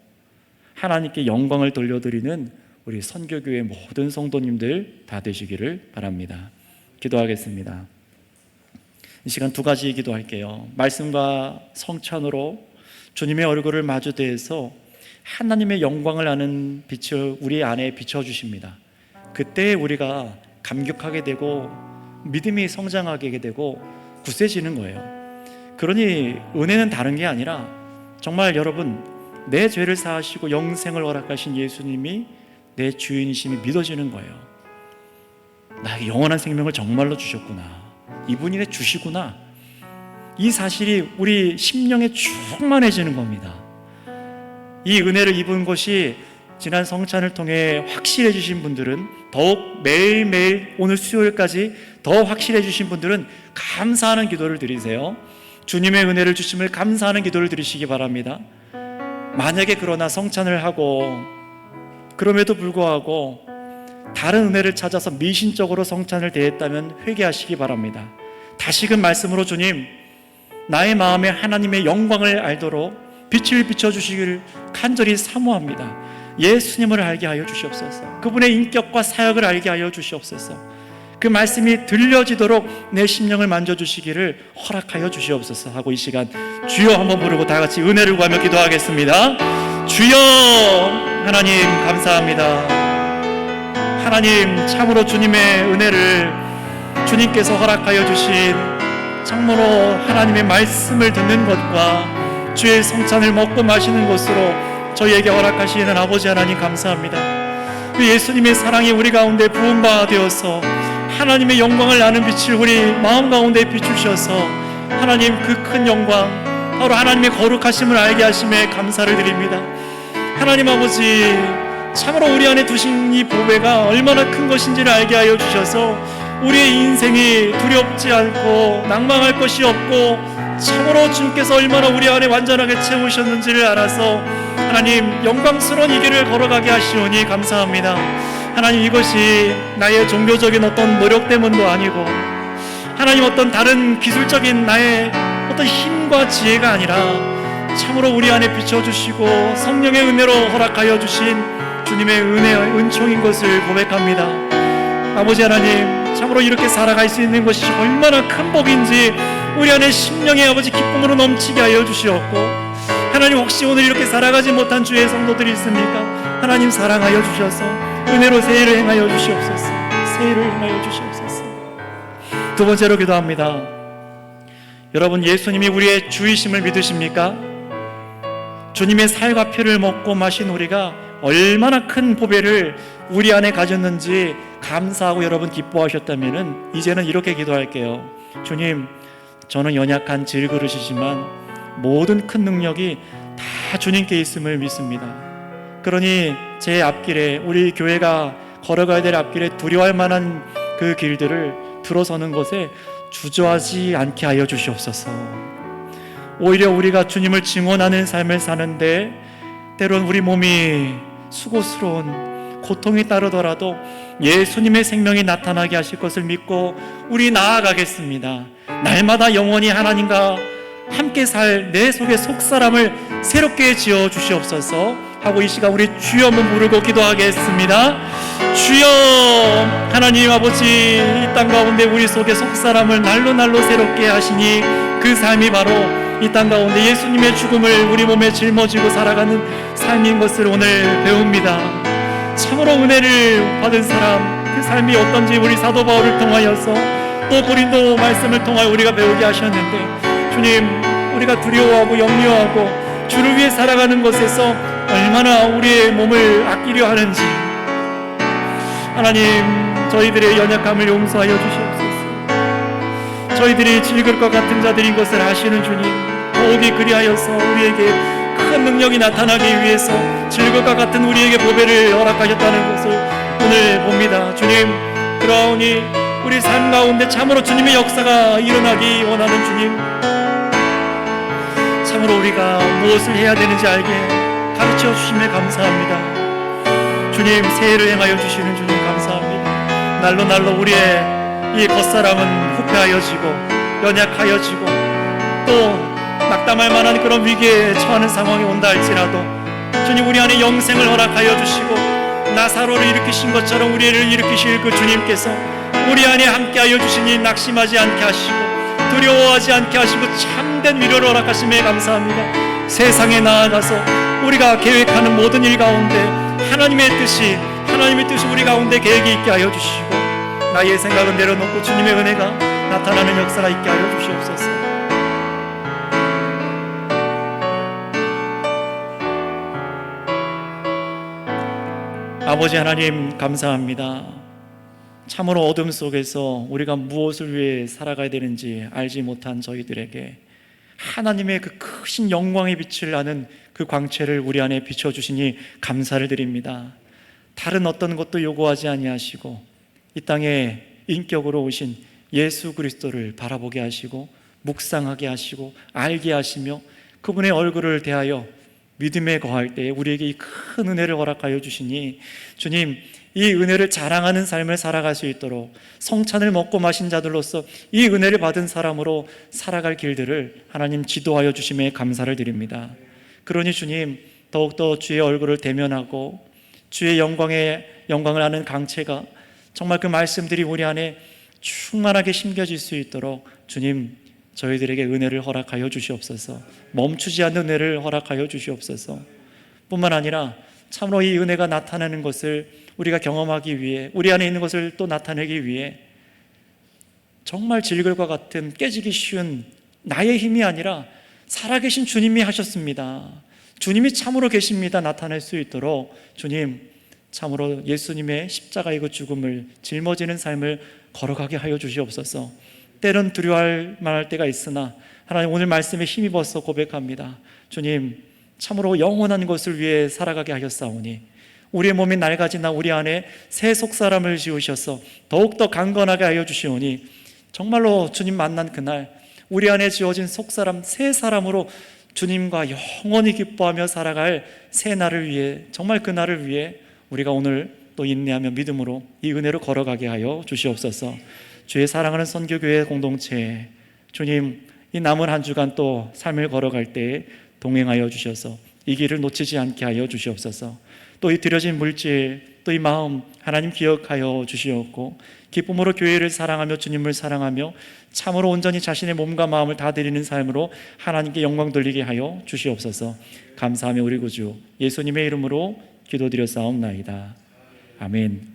하나님께 영광을 돌려드리는 우리 선교교회 모든 성도님들 다 되시기를 바랍니다. 기도하겠습니다. 이 시간 두 가지 기도할게요. 말씀과 성찬으로 주님의 얼굴을 마주대해서 하나님의 영광을 아는 빛을 우리 안에 비춰주십니다. 그때 우리가 감격하게 되고 믿음이 성장하게 되고 굳세지는 거예요. 그러니 은혜는 다른 게 아니라 정말 여러분 내 죄를 사하시고 영생을 허락하신 예수님이 내 주인이심이 믿어지는 거예요. 나에게 영원한 생명을 정말로 주셨구나. 이분이 내 주시구나. 이 사실이 우리 심령에 충만해지는 겁니다. 이 은혜를 입은 것이 지난 성찬을 통해 확실해지신 분들은 더욱 매일매일 오늘 수요일까지 더 확실해지신 분들은 감사하는 기도를 드리세요. 주님의 은혜를 주심을 감사하는 기도를 드리시기 바랍니다. 만약에 그러나 성찬을 하고 그럼에도 불구하고 다른 은혜를 찾아서 미신적으로 성찬을 대했다면 회개하시기 바랍니다. 다시금 말씀으로 주님, 나의 마음에 하나님의 영광을 알도록 빛을 비춰주시기를 간절히 사모합니다. 예수님을 알게 하여 주시옵소서. 그분의 인격과 사역을 알게 하여 주시옵소서. 그 말씀이 들려지도록 내 심령을 만져주시기를 허락하여 주시옵소서 하고 이 시간 주여 한번 부르고 다 같이 은혜를 구하며 기도하겠습니다. 주여 하나님 감사합니다. 하나님 참으로 주님의 은혜를 주님께서 허락하여 주신 참으로 하나님의 말씀을 듣는 것과 주의 성찬을 먹고 마시는 것으로 저희에게 허락하시는 아버지 하나님 감사합니다. 그 예수님의 사랑이 우리 가운데 부은 바 되어서 하나님의 영광을 나는 빛을 우리 마음 가운데 비추셔서 하나님 그 큰 영광 바로 하나님의 거룩하심을 알게 하심에 감사를 드립니다. 하나님 아버지 참으로 우리 안에 두신 이 보배가 얼마나 큰 것인지를 알게 하여 주셔서 우리의 인생이 두렵지 않고 낭망할 것이 없고 참으로 주님께서 얼마나 우리 안에 완전하게 채우셨는지를 알아서 하나님 영광스러운 이 길을 걸어가게 하시오니 감사합니다. 하나님 이것이 나의 종교적인 어떤 노력 때문도 아니고 하나님 어떤 다른 기술적인 나의 어떤 힘과 지혜가 아니라 참으로 우리 안에 비춰주시고 성령의 은혜로 허락하여 주신 주님의 은총인 것을 고백합니다. 아버지 하나님 참으로 이렇게 살아갈 수 있는 것이 얼마나 큰 복인지 우리 안에 심령의 아버지 기쁨으로 넘치게 하여 주시옵고 하나님 혹시 오늘 이렇게 살아가지 못한 주의 성도들이 있습니까? 하나님 사랑하여 주셔서 은혜로 세일을 행하여 주시옵소서. 세일을 행하여 주시옵소서. 두 번째로 기도합니다. 여러분 예수님이 우리의 주이심을 믿으십니까? 주님의 살과 피를 먹고 마신 우리가 얼마나 큰 보배를 우리 안에 가졌는지 감사하고 여러분 기뻐하셨다면 이제는 이렇게 기도할게요. 주님 저는 연약한 질그릇이지만 모든 큰 능력이 다 주님께 있음을 믿습니다. 그러니 제 앞길에 우리 교회가 걸어가야 될 앞길에 두려워할 만한 그 길들을 들어서는 것에 주저하지 않게 하여 주시옵소서. 오히려 우리가 주님을 증언하는 삶을 사는데 때론 우리 몸이 수고스러운 고통이 따르더라도 예수님의 생명이 나타나게 하실 것을 믿고 우리 나아가겠습니다. 날마다 영원히 하나님과 함께 살 내 속의 속사람을 새롭게 지어 주시옵소서 하고 이 시간 우리 주여 한번 부르고 기도하겠습니다. 주여 하나님 아버지 이 땅 가운데 우리 속의 속사람을 날로 날로 새롭게 하시니 그 삶이 바로 이 땅 가운데 예수님의 죽음을 우리 몸에 짊어지고 살아가는 삶인 것을 오늘 배웁니다. 참으로 은혜를 받은 사람 그 삶이 어떤지 우리 사도 바울을 통하여서 또 고린도 말씀을 통하여 우리가 배우게 하셨는데 주님 우리가 두려워하고 염려하고 주를 위해 살아가는 것에서 얼마나 우리의 몸을 아끼려 하는지 하나님 저희들의 연약함을 용서하여 주시옵소서. 저희들이 질그릇과 같은 자들인 것을 아시는 주님 더욱이 그리하여서 우리에게 큰 능력이 나타나기 위해서 질그릇과 같은 우리에게 보배를 허락하셨다는 것을 오늘 봅니다. 주님 그러니 우리 삶 가운데 참으로 주님의 역사가 일어나기 원하는 주님 참으로 우리가 무엇을 해야 되는지 알게 가르쳐 주심에 감사합니다. 주님 새해를 행하여 주시는 주님 감사합니다. 날로 날로 우리의 이 겉사람은 후패하여지고 연약하여지고 또 낙담할 만한 그런 위기에 처하는 상황이 온다 할지라도 주님 우리 안에 영생을 허락하여 주시고 나사로를 일으키신 것처럼 우리를 일으키실 그 주님께서 우리 안에 함께하여 주시니 낙심하지 않게 하시고 두려워하지 않게 하시고 참된 위로를 허락하심에 감사합니다. 세상에 나아가서 우리가 계획하는 모든 일 가운데 하나님의 뜻이 우리 가운데 계획이 있게 하여 주시고 나의 생각은 내려놓고 주님의 은혜가 나타나는 역사가 있게 하여 주시옵소서. 아버지 하나님 감사합니다. 참으로 어둠 속에서 우리가 무엇을 위해 살아가야 되는지 알지 못한 저희들에게 하나님의 그 크신 영광의 빛을 아는 그 광채를 우리 안에 비춰주시니 감사를 드립니다. 다른 어떤 것도 요구하지 아니하시고 이 땅에 인격으로 오신 예수 그리스도를 바라보게 하시고 묵상하게 하시고 알게 하시며 그분의 얼굴을 대하여 믿음에 거할 때에 우리에게 이 큰 은혜를 허락하여 주시니 주님 이 은혜를 자랑하는 삶을 살아갈 수 있도록 성찬을 먹고 마신 자들로서 이 은혜를 받은 사람으로 살아갈 길들을 하나님 지도하여 주심에 감사를 드립니다. 그러니 주님 더욱더 주의 얼굴을 대면하고 주의 영광을 아는 강체가 정말 그 말씀들이 우리 안에 충만하게 심겨질 수 있도록 주님 저희들에게 은혜를 허락하여 주시옵소서. 멈추지 않는 은혜를 허락하여 주시옵소서. 뿐만 아니라 참으로 이 은혜가 나타나는 것을 우리가 경험하기 위해, 우리 안에 있는 것을 또 나타내기 위해 정말 질글과 같은 깨지기 쉬운 나의 힘이 아니라 살아계신 주님이 하셨습니다. 주님이 참으로 계십니다. 나타낼 수 있도록 주님 참으로 예수님의 십자가의 그 죽음을 짊어지는 삶을 걸어가게 하여 주시옵소서. 때론 두려워할 만할 때가 있으나 하나님 오늘 말씀에 힘입어서 고백합니다. 주님 참으로 영원한 것을 위해 살아가게 하셨사오니 우리의 몸이 낡아지나 우리 안에 새 속사람을 지으셔서 더욱더 강건하게 하여 주시오니 정말로 주님 만난 그날 우리 안에 지어진 속사람 새 사람으로 주님과 영원히 기뻐하며 살아갈 새 날을 위해, 정말 그 날을 위해 우리가 오늘 또 인내하며 믿음으로 이 은혜로 걸어가게 하여 주시옵소서. 주의 사랑하는 선교교회 공동체 주님 이 남은 한 주간 또 삶을 걸어갈 때에 동행하여 주셔서 이 길을 놓치지 않게 하여 주시옵소서. 또 이 드려진 물질, 또 이 마음 하나님 기억하여 주시옵고 기쁨으로 교회를 사랑하며 주님을 사랑하며 참으로 온전히 자신의 몸과 마음을 다 드리는 삶으로 하나님께 영광 돌리게 하여 주시옵소서. 감사하며 우리 구주 예수님의 이름으로 기도드렸사옵나이다. 아멘.